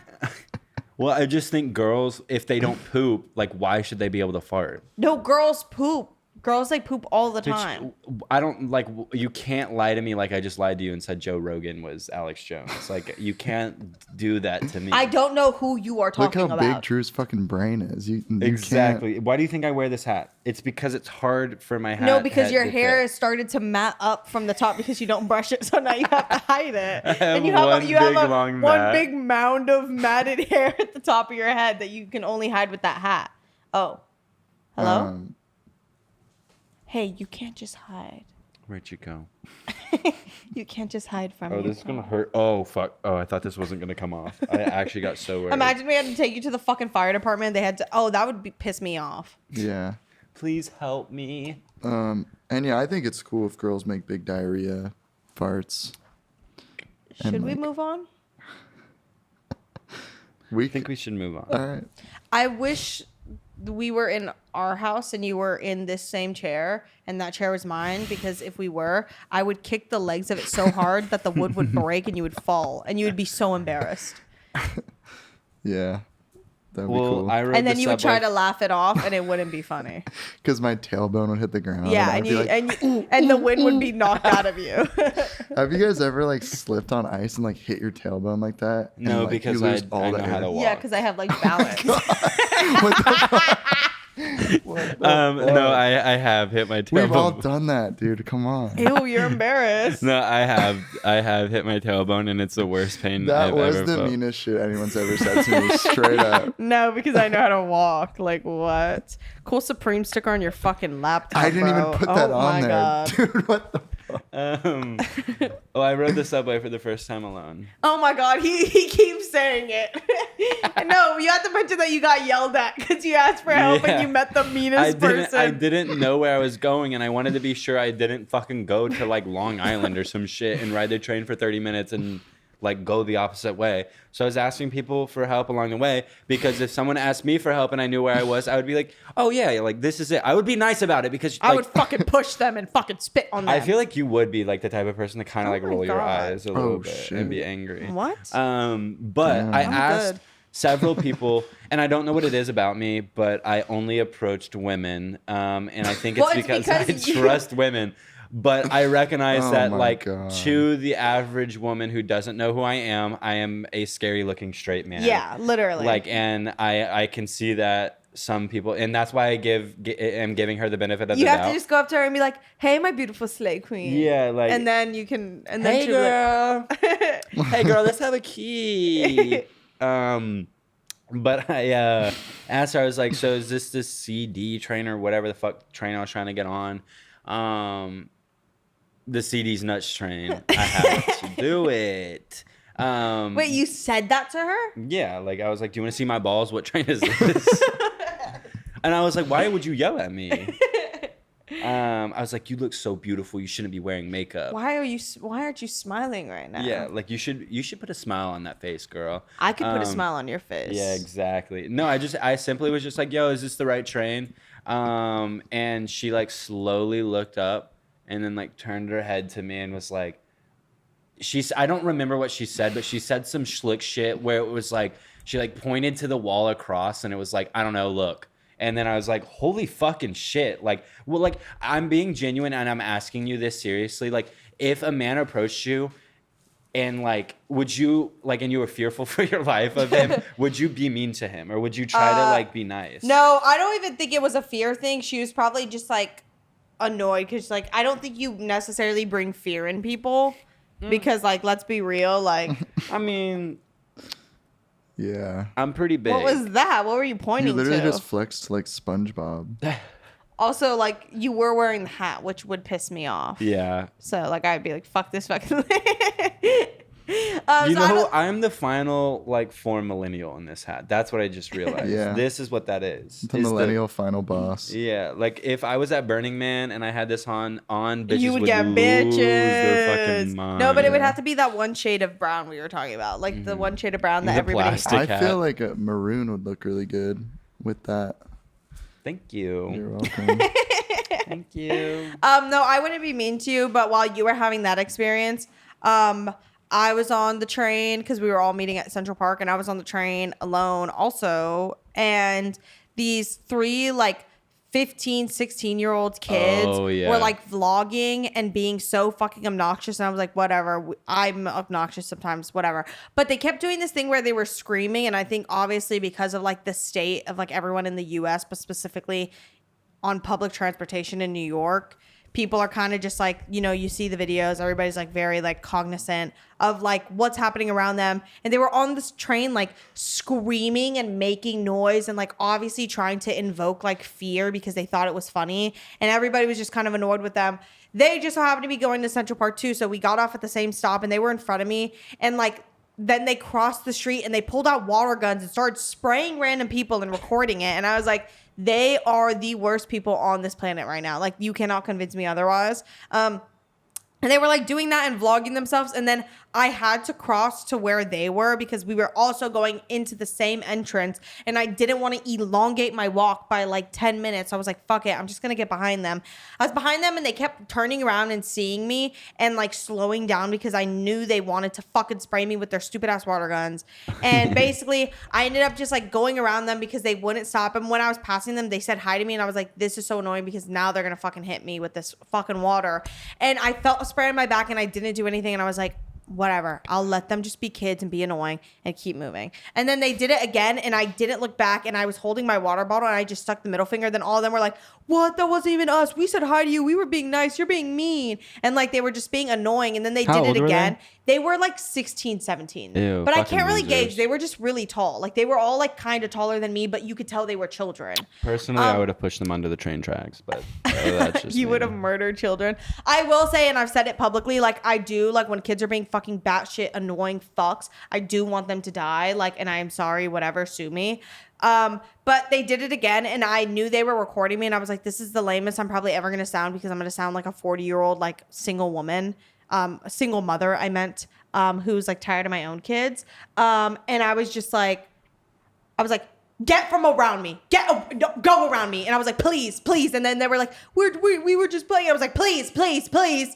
Well, I just think girls, if they don't poop, like, why should they be able to fart? No, girls poop. Girls like poop all the Bitch, time. I don't like. You can't lie to me like I just lied to you and said Joe Rogan was Alex Jones. Like you can't do that to me. I don't know who you are Look talking how about. big Drew's fucking brain is. You can't- Exactly. Why do you think I wear this hat? It's because it's hard for my hat. No, because head your to hair fit. has started to mat up from the top because you don't brush it, so now you have to hide it. I have and you have one you have big, long one mat. big mound of matted hair at the top of your head that you can only hide with that hat. Oh, hello. Hey, you can't just hide. Where'd you go? You can't just hide from me. Oh, this is gonna hurt. Oh fuck. Oh, I thought this wasn't gonna come off. I actually got so worried. Imagine we had to take you to the fucking fire department. They had to. Oh, that would piss me off. Yeah. Please help me. And yeah, I think it's cool if girls make big diarrhea farts. Should And, we like, move on? We I think we should move on. All right. I wish we were in our house and you were in this same chair and that chair was mine, because if we were, I would kick the legs of it so hard that the wood would break and you would fall and you would be so embarrassed. Yeah. That'd be Well, cool. I rode And then the you would try subway- to laugh it off and it wouldn't be funny. Because my tailbone would hit the ground. Yeah, I'd and be you, like, and the wind would be knocked out of you. have you guys ever like slipped on ice and like hit your tailbone like that? And, No, like, because you lose I know how to walk. Yeah, because I have like balance. What the fuck? What the No, fuck? I have hit my tailbone. We've all done that, dude. Come on. Ew, you're embarrassed. No, I have hit my tailbone, and it's the worst pain That I've was ever the felt. meanest shit anyone's ever said to me. Straight up. No, because I know how to walk. Like, what? Cool Supreme sticker on your fucking laptop. I didn't even bro. put that Oh on my there. God. Dude, what the fuck? I rode the subway for the first time alone. Oh my God, he keeps saying it. No, you have to mention that you got yelled at because you asked for help Yeah. and you met the meanest person. I didn't know where I was going, and I wanted to be sure I didn't fucking go to like Long Island or some shit and ride the train for 30 minutes and like go the opposite way. So I was asking people for help along the way, because if someone asked me for help and I knew where I was, I would be like, oh yeah, like this is it. I would be nice about it, because I like, would fucking push them and fucking spit on them. I feel like you would be like the type of person to kind of Oh like my roll your God. eyes a little Oh, bit shit. and be angry. What? But Damn. I I'm asked good. several people, and I don't know what it is about me, but I only approached women, and I think it's Well, it's because because I you- trust women. But I recognize Oh that, my like, God. to the average woman who doesn't know who I am a scary-looking straight man. Yeah, literally. Like, and I can see that some people, and that's why I am giving her the benefit of you the have doubt. to just go up to her and be like, "Hey, my beautiful slay queen." Yeah, like, and then you can. And then hey she'll be like- girl, hey girl, let's have a key. But I asked her, I was like, so is this the CD train or whatever the fuck train I was trying to get on? The CD's nuts train. I have to do it. Wait, you said that to her? Yeah, like I was like, do you want to see my balls? What train is this? And I was like, why would you yell at me? I was like, you look so beautiful. You shouldn't be wearing makeup. Why aren't you smiling right now? Yeah, like you should put a smile on that face, girl. I could put a smile on your face. Yeah, exactly. No, I simply was just like, yo, is this the right train? And she like slowly looked up and then like turned her head to me and was like, I don't remember what she said, but she said some schlick shit where it was like, she like pointed to the wall across and it was like, I don't know, look. And then I was like, holy fucking shit. Like, well, like, I'm being genuine and I'm asking you this seriously. Like, if a man approached you and, like, would you, like, and you were fearful for your life of him, would you be mean to him? Or would you try to, like, be nice? No, I don't even think it was a fear thing. She was probably just, like, annoyed because, like, I don't think you necessarily bring fear in people because, like, let's be real. Like, I mean, Yeah. I'm pretty big. what was that? What were you You pointing literally to? just flexed like SpongeBob. Also, like, you were wearing the hat, which would piss me off. Yeah. So, like, I'd be like, fuck this fucking You know, I'm the final, like, form millennial in this hat. That's what I just realized. Yeah. This is what that is. The Is millennial final boss. Yeah, like if I was at Burning Man and I had this on, bitches you would would get lose their bitches. fucking mind. No, but it would have to be that one shade of brown we were talking about. Like, the one shade of brown that The everybody... plastic. I hat. feel like a maroon would look really good with that. Thank you. You're welcome. Thank you. No, I wouldn't be mean to you, but while you were having that experience, I was on the train because we were all meeting at Central Park, and I was on the train alone also. And these three, like, 15, 16-year-old kids Oh, yeah. were, like, vlogging and being so fucking obnoxious. And I was like, whatever. I'm obnoxious sometimes, whatever. But they kept doing this thing where they were screaming. And I think, obviously, because of, like, the state of, like, everyone in the U.S., but specifically on public transportation in New York, people are kind of just like, you know, you see the videos, everybody's like very like cognizant of like what's happening around them. And they were on this train like screaming and making noise and like obviously trying to invoke like fear because they thought it was funny. And everybody was just kind of annoyed with them. They just so happened to be going to Central Park too. So we got off at the same stop and they were in front of me. And like, then they crossed the street and they pulled out water guns and started spraying random people and recording it. And I was like, they are the worst people on this planet right now. Like, you cannot convince me otherwise. And they were like doing that and vlogging themselves. And then I had to cross to where they were because we were also going into the same entrance. And I didn't want to elongate my walk by like 10 minutes. I was like, fuck it. I'm just going to get behind them. I was behind them and they kept turning around and seeing me and like slowing down because I knew they wanted to fucking spray me with their stupid ass water guns. And basically I ended up just like going around them because they wouldn't stop. And when I was passing them, they said hi to me. And I was like, this is so annoying because now they're going to fucking hit me with this fucking water. And I felt a spray on my back and I didn't do anything. And I was like, whatever. I'll let them just be kids and be annoying and keep moving. And then they did it again, and I didn't look back, and I was holding my water bottle, and I just stuck the middle finger. Then all of them were like, what? That wasn't even us. We said hi to you. We were being nice. You're being mean. And like they were just being annoying. And then they How did old it were again. They were like 16, 17. Ew, but I fucking can't really losers. gauge. They were just really tall. Like they were all like kind of taller than me, but you could tell they were children. Personally, I would have pushed them under the train tracks, but that's just You me. would have murdered children. I will say, and I've said it publicly, like I do, like when kids are being fucking batshit annoying fucks, I do want them to die. Like, and I am sorry, whatever, sue me. But they did it again, and I knew they were recording me, and I was like, this is the lamest I'm probably ever gonna sound, because I'm gonna sound like a 40-year-old like single woman, a single mother, I meant, who's like tired of my own kids. And I was like, get from around me. Go around me. And I was like, please, please. And then they were like, we were just playing. I was like, please, please, please.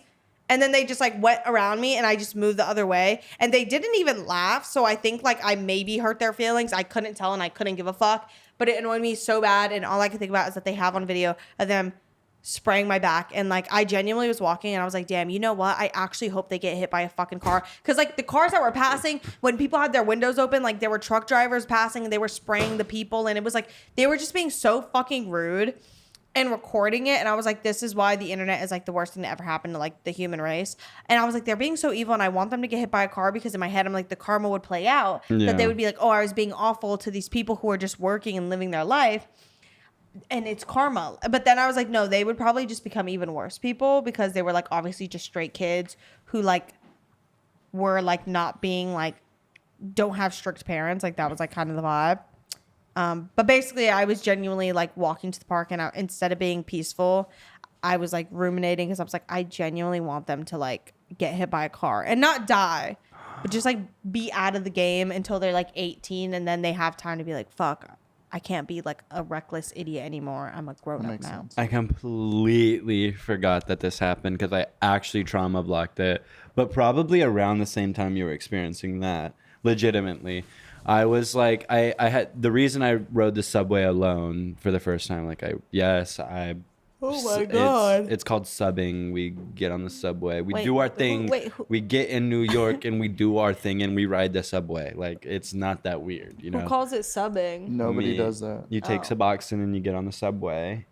And then they just like went around me, and I just moved the other way. And they didn't even laugh. So I think like I maybe hurt their feelings. I couldn't tell, and I couldn't give a fuck. But it annoyed me so bad. And all I could think about is that they have on video of them spraying my back. And like I genuinely was walking, and I was like, damn, you know what? I actually hope they get hit by a fucking car. Because like the cars that were passing, when people had their windows open, like there were truck drivers passing, and they were spraying the people. And it was like they were just being so fucking rude and recording it. And I was like, this is why the internet is like the worst thing to ever happen to like the human race. And I was like, they're being so evil, and I want them to get hit by a car, because in my head I'm like, the karma would play out. Yeah. That they would be like, oh, I was being awful to these people who are just working and living their life, and it's karma. But then I was like, no, they would probably just become even worse people, because they were like obviously just straight kids who like were like not being like, don't have strict parents. Like that was like kind of the vibe. But basically I was genuinely like walking to the park, and instead of being peaceful, I was like ruminating, because I was like, I genuinely want them to like get hit by a car and not die, but just like be out of the game until they're like 18, and then they have time to be like, fuck, I can't be like a reckless idiot anymore. I'm a grown up now. Sense. I completely forgot that this happened, because I actually trauma blocked it. But probably around the same time you were experiencing that, legitimately. I was like, I had the reason I rode the subway alone for the first time. Like, oh my God. It's called subbing. We get on the subway. We Wait, do our who- thing. wait, who- We get in New York and we do our thing, and we ride the subway. Like, it's not that weird, you know? Who calls it subbing? Nobody Me. does that. You take Oh. Suboxone and you get on the subway.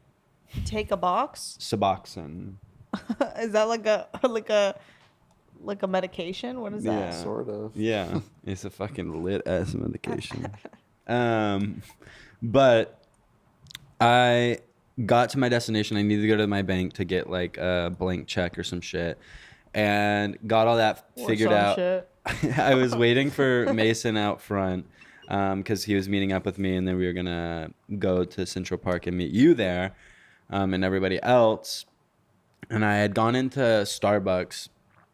Take a box? Suboxone. Is that like a medication? What is that? Yeah. Sort of. Yeah, it's a fucking lit ass medication. But I got to my destination. I needed to go to my bank to get like a blank check or some shit, and got all that figured out. I was waiting for Mason out front because he was meeting up with me, and then we were gonna go to Central Park and meet you there, and everybody else. And I had gone into Starbucks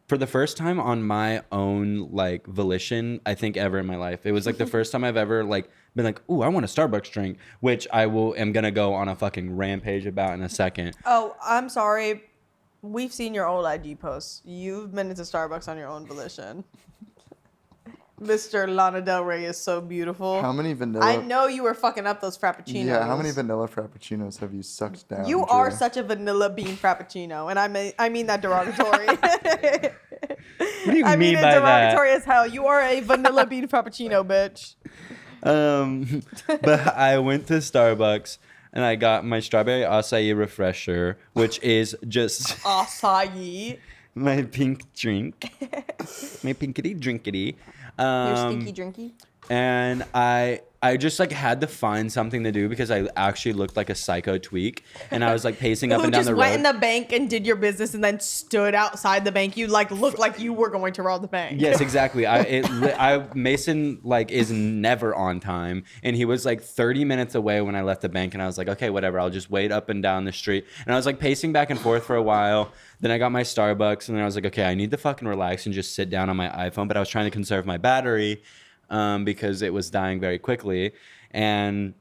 for the first time on my own like volition, I think, ever in my life. It was like the first time I've ever like been like, ooh, I want a Starbucks drink, which am gonna go on a fucking rampage about in a second. Oh, I'm sorry. We've seen your old IG posts. You've been into Starbucks on your own volition. Mr. Lana Del Rey is so beautiful. How many vanilla? I know you were fucking up those frappuccinos. Yeah, how many vanilla frappuccinos have you sucked down? You are Drew? such a vanilla bean frappuccino, and I mean that derogatory. What do you I mean mean it by derogatory as hell. You are a vanilla bean frappuccino, bitch. But I went to Starbucks and I got my strawberry acai refresher, which is just Acai. my pink drink, my pinkity drinkity. Your stinky drinky. And I just like had to find something to do because I actually looked like a psycho tweak, and I was like pacing up Who and down just the went road. in the bank and did your business and then stood outside the bank. You like looked like you were going to rob the bank. Yes, exactly. Mason like is never on time, and he was like 30 minutes away when I left the bank, and I was like, okay, whatever, I'll just wait up and down the street. And I was like pacing back and forth for a while. Then I got my Starbucks, and then I was like, okay, I need to fucking relax and just sit down on my iPhone. But I was trying to conserve my battery because it was dying very quickly. And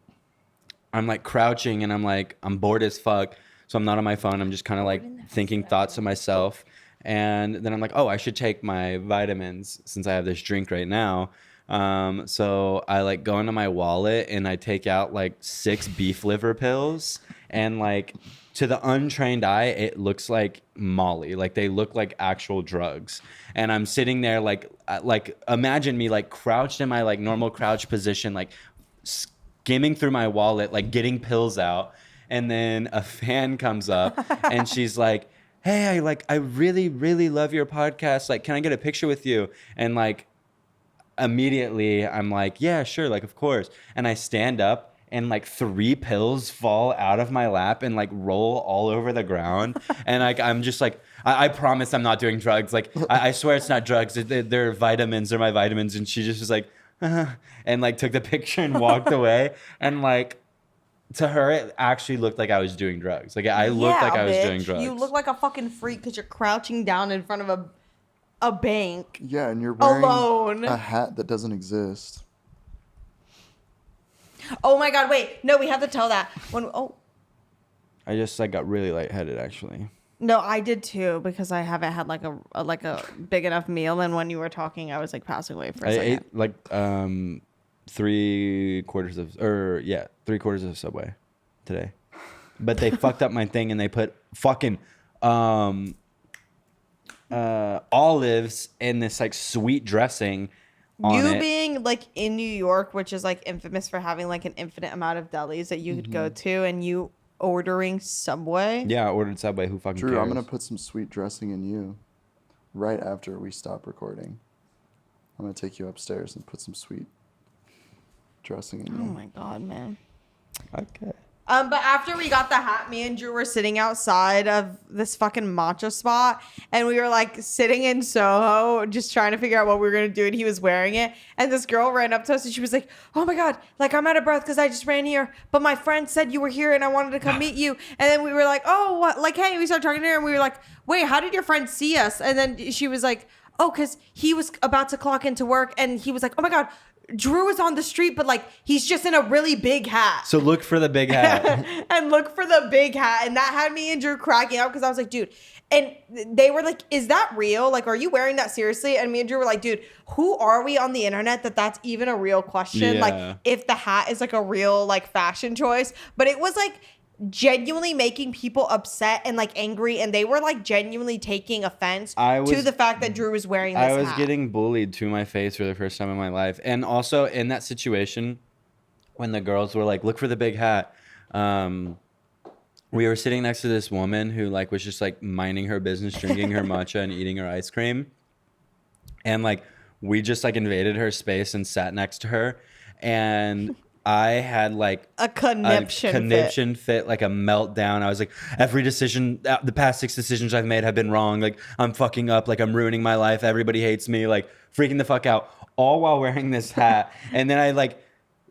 I'm like crouching, and I'm bored as fuck. So I'm not on my phone. I'm just kind of like thinking thoughts to myself. And then I'm like, oh, I should take my vitamins since I have this drink right now. So I like go into my wallet and I take out like 6 beef liver pills, and like to the untrained eye, it looks like Molly. Like they look like actual drugs. And I'm sitting there like imagine me like crouched in my like normal crouch position, like skimming through my wallet, like getting pills out. And then a fan comes up and she's like, hey, I really, really love your podcast. Like, can I get a picture with you? And like, immediately I'm like, yeah, sure. Like, of course. And I stand up and like 3 pills fall out of my lap and like roll all over the ground. And like, I'm just like, I promise I'm not doing drugs. Like, I swear it's not drugs. They're vitamins. They're my vitamins. And she just was like, and like took the picture and walked away. And like, to her, it actually looked like I was doing drugs. Like I looked like I was doing drugs. You look like a fucking freak because you're crouching down in front of a bank. Yeah, and you're wearing alone. a hat that doesn't exist. Oh my God! Wait, no, we have to tell that I just like got really lightheaded actually. No, I did too because I haven't had like a big enough meal, and when you were talking, I was like passing away for a second. I ate like 3/4 of Subway today, but they fucked up my thing and they put fucking olives in this like sweet dressing on You it. being like in New York, which is like infamous for having like an infinite amount of delis that you could go to, and you ordering Subway. Yeah, I ordered Subway. Who fucking Drew, cares? I'm gonna put some sweet dressing in you right after we stop recording. I'm gonna take you upstairs and put some sweet dressing in you. Oh my God, man. Okay. But after we got the hat, me and Drew were sitting outside of this fucking matcha spot, and we were like sitting in Soho, just trying to figure out what we were gonna do. And he was wearing it, and this girl ran up to us, and she was like, "Oh my God, like I'm out of breath because I just ran here, but my friend said you were here, and I wanted to come meet you." And then we were like, "Oh, what?" Like, hey, we started talking to her, and we were like, "Wait, how did your friend see us?" And then she was like, "Oh, because he was about to clock into work, and he was like, oh my God, Drew is on the street, but like he's just in a really big hat." So look for the big hat. And look for the big hat. And that had me and Drew cracking up because I was like, dude. And they were like, is that real? Like, are you wearing that seriously? And me and Drew were like, dude, who are we on the internet that's even a real question? Yeah. Like, if the hat is like a real like fashion choice. But it was like genuinely making people upset and like angry, and they were like genuinely taking offense to the fact that Drew was wearing this hat. I was getting bullied to my face for the first time in my life. And also in that situation, when the girls were like, look for the big hat, we were sitting next to this woman who like was just like minding her business, drinking her matcha and eating her ice cream. And like we just like invaded her space and sat next to her, and I had like a conniption fit, like a meltdown. I was like, every decision, the past 6 decisions I've made have been wrong. Like, I'm fucking up. Like, I'm ruining my life. Everybody hates me. Like, freaking the fuck out. All while wearing this hat. And then I like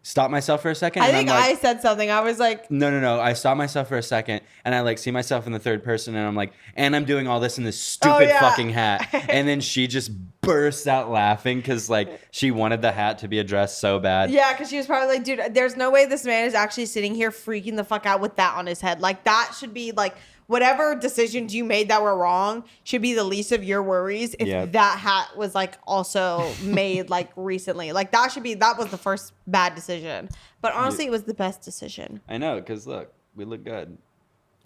stopped myself for a second. I and think I'm like, I said something. I was like, no. I stopped myself for a second, and I like see myself in the third person, and I'm like, and I'm doing all this in this stupid fucking hat. And then she just bursts out laughing because like she wanted the hat to be addressed so bad. yeah, because she was probably like, dude, there's no way this man is actually sitting here freaking the fuck out with that on his head. Like, that should be like, whatever decisions you made that were wrong should be the least of your worries if that hat was like also made like recently. Like, that was the first bad decision. But honestly, it was the best decision. I know, because look, we look good.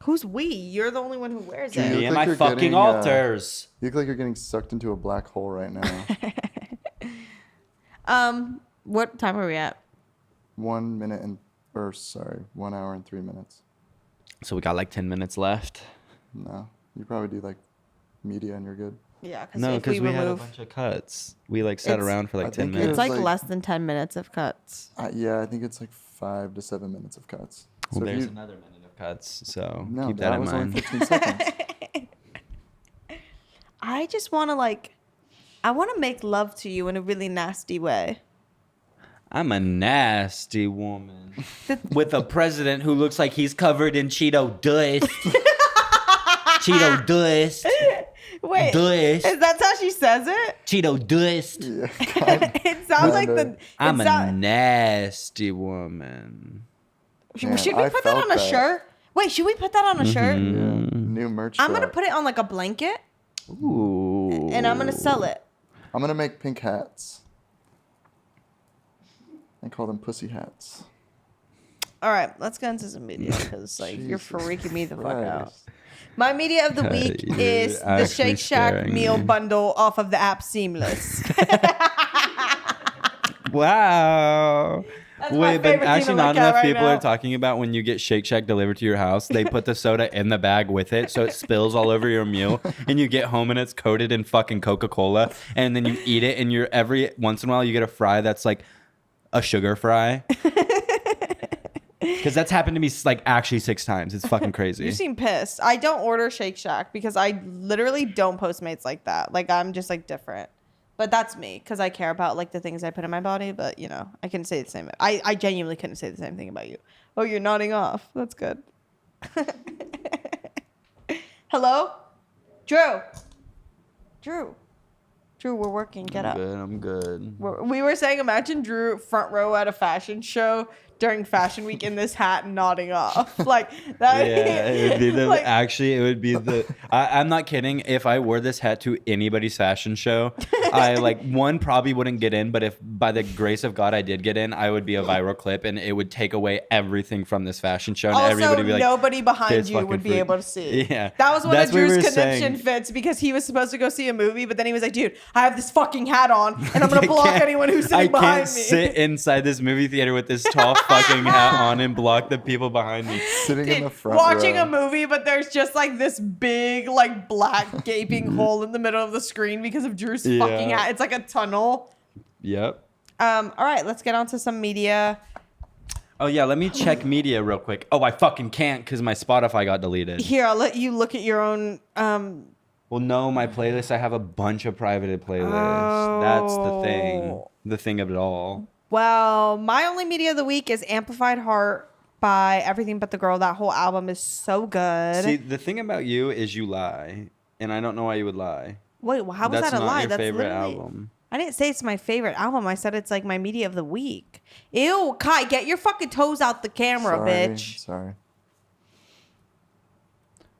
Who's we? You're the only one who wears Dude, it. Me and like my you're fucking getting, alters. You look like you're getting sucked into a black hole right now. What time are we at? 1 hour and 3 minutes. So we got like 10 minutes left. No, you probably do like media and you're good. Yeah, because No, if because we we had a remove, bunch of cuts. We like sat It's- around for I like 10 think minutes. it's like like- less than 10 minutes of cuts. Yeah, I think it's like 5 to 7 minutes of cuts. Well, So if there's you, another minute of cuts, so no, keep that in was mind. only 15 seconds. I just want to I want to make love to you in a really nasty way. I'm a nasty woman with a president who looks like he's covered in Cheeto dust. Cheeto dust. Wait, Dust. is that how she says it? Cheeto dust. Yeah, God. It sounds like Kinda. I'm a nasty woman. Man, Should we I put that felt on a that. shirt? Wait, should we put that on a shirt? Yeah, Mm-hmm. new merch. I'm gonna drop. put it on like a blanket, Ooh. and I'm gonna sell it. I'm gonna make pink hats. I call them pussy hats. All right, let's get into some media because like you're Jesus freaking me the fuck out. Christ. My media of the week You're is the actually Shake Shack scaring meal me. bundle off of the app Seamless. Wow. That's my Wait, but favorite thing actually to not look at enough right people now. are talking about when you get Shake Shack delivered to your house. They put the soda in the bag with it, so it spills all over your meal, and you get home and it's coated in fucking Coca-Cola, and then you eat it, and you're every once in a while you get a fry that's like a sugar fry. Because that's happened to me like actually 6 times. It's fucking crazy. You seem pissed. I don't order Shake Shack because I literally don't Postmates like that. Like I'm just like different. But that's me because I care about like the things I put in my body. But you know, I couldn't say the same. I genuinely couldn't say the same thing about you. Oh, you're nodding off. That's good. Hello, Drew. Drew, we're working. Get up. I'm good. We were saying, imagine Drew front row at a fashion show during Fashion Week in this hat and nodding off. Like that. Yeah, it would be the like, actually it would be the I'm not kidding. If I wore this hat to anybody's fashion show, I like one probably wouldn't get in, but if by the grace of God I did get in, I would be a viral clip and it would take away everything from this fashion show and also, everybody would be like, nobody behind "This you fucking would be freak." able to see. Yeah. That was one That's of what we Drew's were connection saying. fits because he was supposed to go see a movie, but then he was like, dude, I have this fucking hat on and I'm going I to block can't- anyone who's I sitting behind can't me. sit inside this movie theater with this tall fucking hat on and block the people behind me. Sitting in the front Watching row. a movie, but there's just like this big, like black gaping hole in the middle of the screen because of Drew's fucking Yeah. hat. It's like a tunnel. Yep. All right, let's get on to some media. Oh yeah, let me check media real quick. Oh, I fucking can't because my Spotify got deleted. Here, I'll let you look at your own. Well, no, my playlist. I have a bunch of privated playlists. That's the thing. Oh. The thing of it all. Well, my only media of the week is Amplified Heart by Everything But the Girl. That whole album is so good. See, the thing about you is you lie, and I don't know why you would lie. Wait, well, how was That's that a not lie? your That's favorite literally. album. I didn't say it's my favorite album. I said it's like my media of the week. Ew, Kai, get your fucking toes out the camera, Sorry, bitch. Sorry.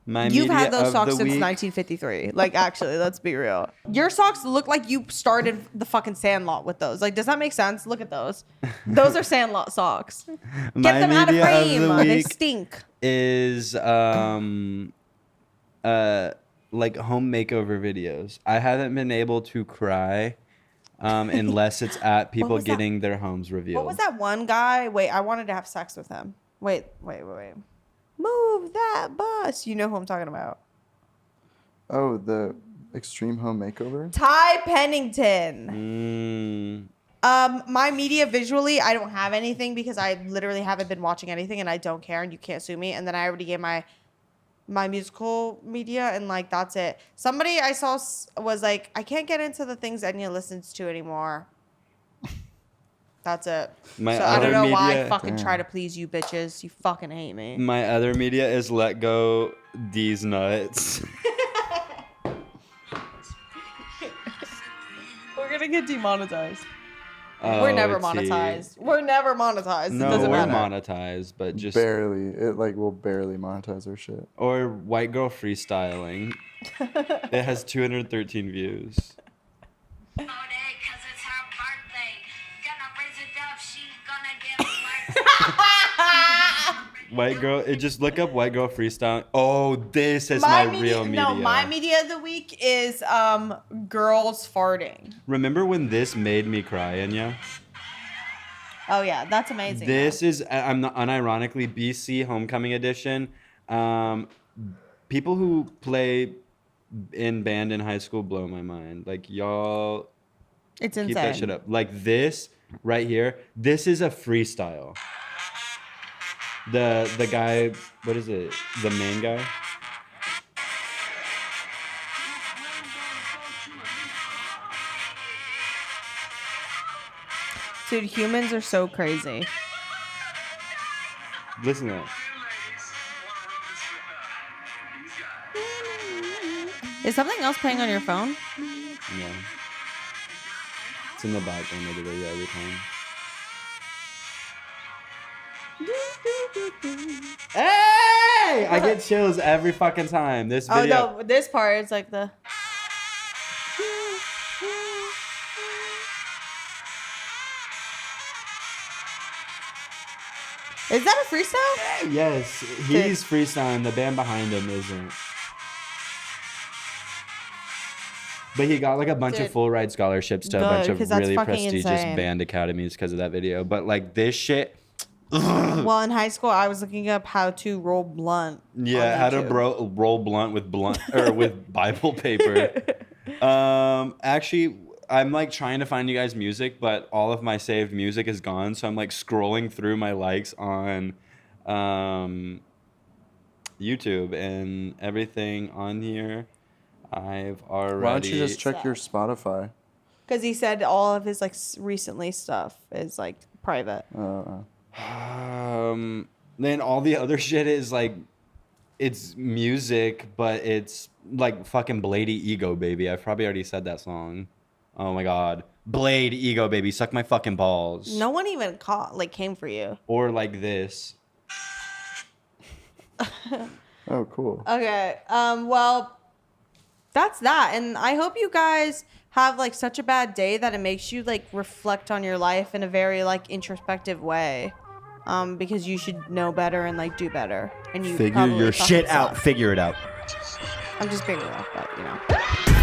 My You've media had those of socks the since week- 1953. Like, actually, let's be real. Your socks look like you started the fucking Sandlot with those. Like, does that make sense? Look at those. Those are Sandlot socks. Get My them out of media of frame. the They week stink. is like home makeover videos. I haven't been able to cry unless it's at people was that? getting their homes revealed. What was that one guy? Wait, I wanted to have sex with him. Wait. Move that bus. You know who I'm talking about. Oh, the Extreme Home Makeover? Ty Pennington. My media visually, I don't have anything because I literally haven't been watching anything and I don't care and you can't sue me. And then I already gave my musical media and like that's it. Somebody I saw was like, I can't get into the things Enya listens to anymore. That's it. My So I don't other know why I media- fucking try to Damn. please you bitches. You fucking hate me. My other media is let go these nuts. We're gonna get demonetized. Oh, We're never it's he. monetized. We're never monetized. It No, doesn't we're matter. monetized, but just Barely. It like will barely monetize our shit. or white girl freestyling. It has 213 views. Cause it's her birthday. Gonna raise it up, she gonna give White girl, just look up white girl freestyling. Oh, this is my real media. No, my media of the week is girls farting. Remember when this made me cry, Enya? Oh yeah, that's amazing. This is, I'm not unironically BC Homecoming Edition. People who play in band in high school blow my mind. Like y'all It's keep insane. that shit up. Like this right here. This is a freestyle. The guy, what is it? The main guy. Dude, humans are so crazy. Listen to that. Is something else playing on your phone? Yeah. It's in the background of the video every time. Hey! I get chills every fucking time. This Oh video. no, this part is like the. Is that a freestyle? Yes, he's freestyling. The band behind him isn't. But he got like a bunch of Dude. full ride scholarships to a Good, bunch of 'cause that's really fucking prestigious insane. band academies because of that video. But like this shit, Well, in high school, I was looking up how to roll blunt. yeah, on how to YouTube. roll blunt or with Bible paper. Actually, I'm like trying to find you guys music, but all of my saved music is gone. So I'm like scrolling through my likes on YouTube and everything on here. I've already. Why don't you just check your Spotify? Because he said all of his like recently stuff is like private. Then all the other shit is like, it's music, but it's like fucking Blady Ego Baby. I've probably already said that song. Oh my god, Blade Ego Baby, suck my fucking balls. No one even came for you. Or like this. Oh, cool. Okay. Well, that's that. And I hope you guys have like such a bad day that it makes you like reflect on your life in a very like introspective way. Because you should know better and like do better. And you Figure probably your fucking shit out. suck. Figure it out. I'm just being real, but you know.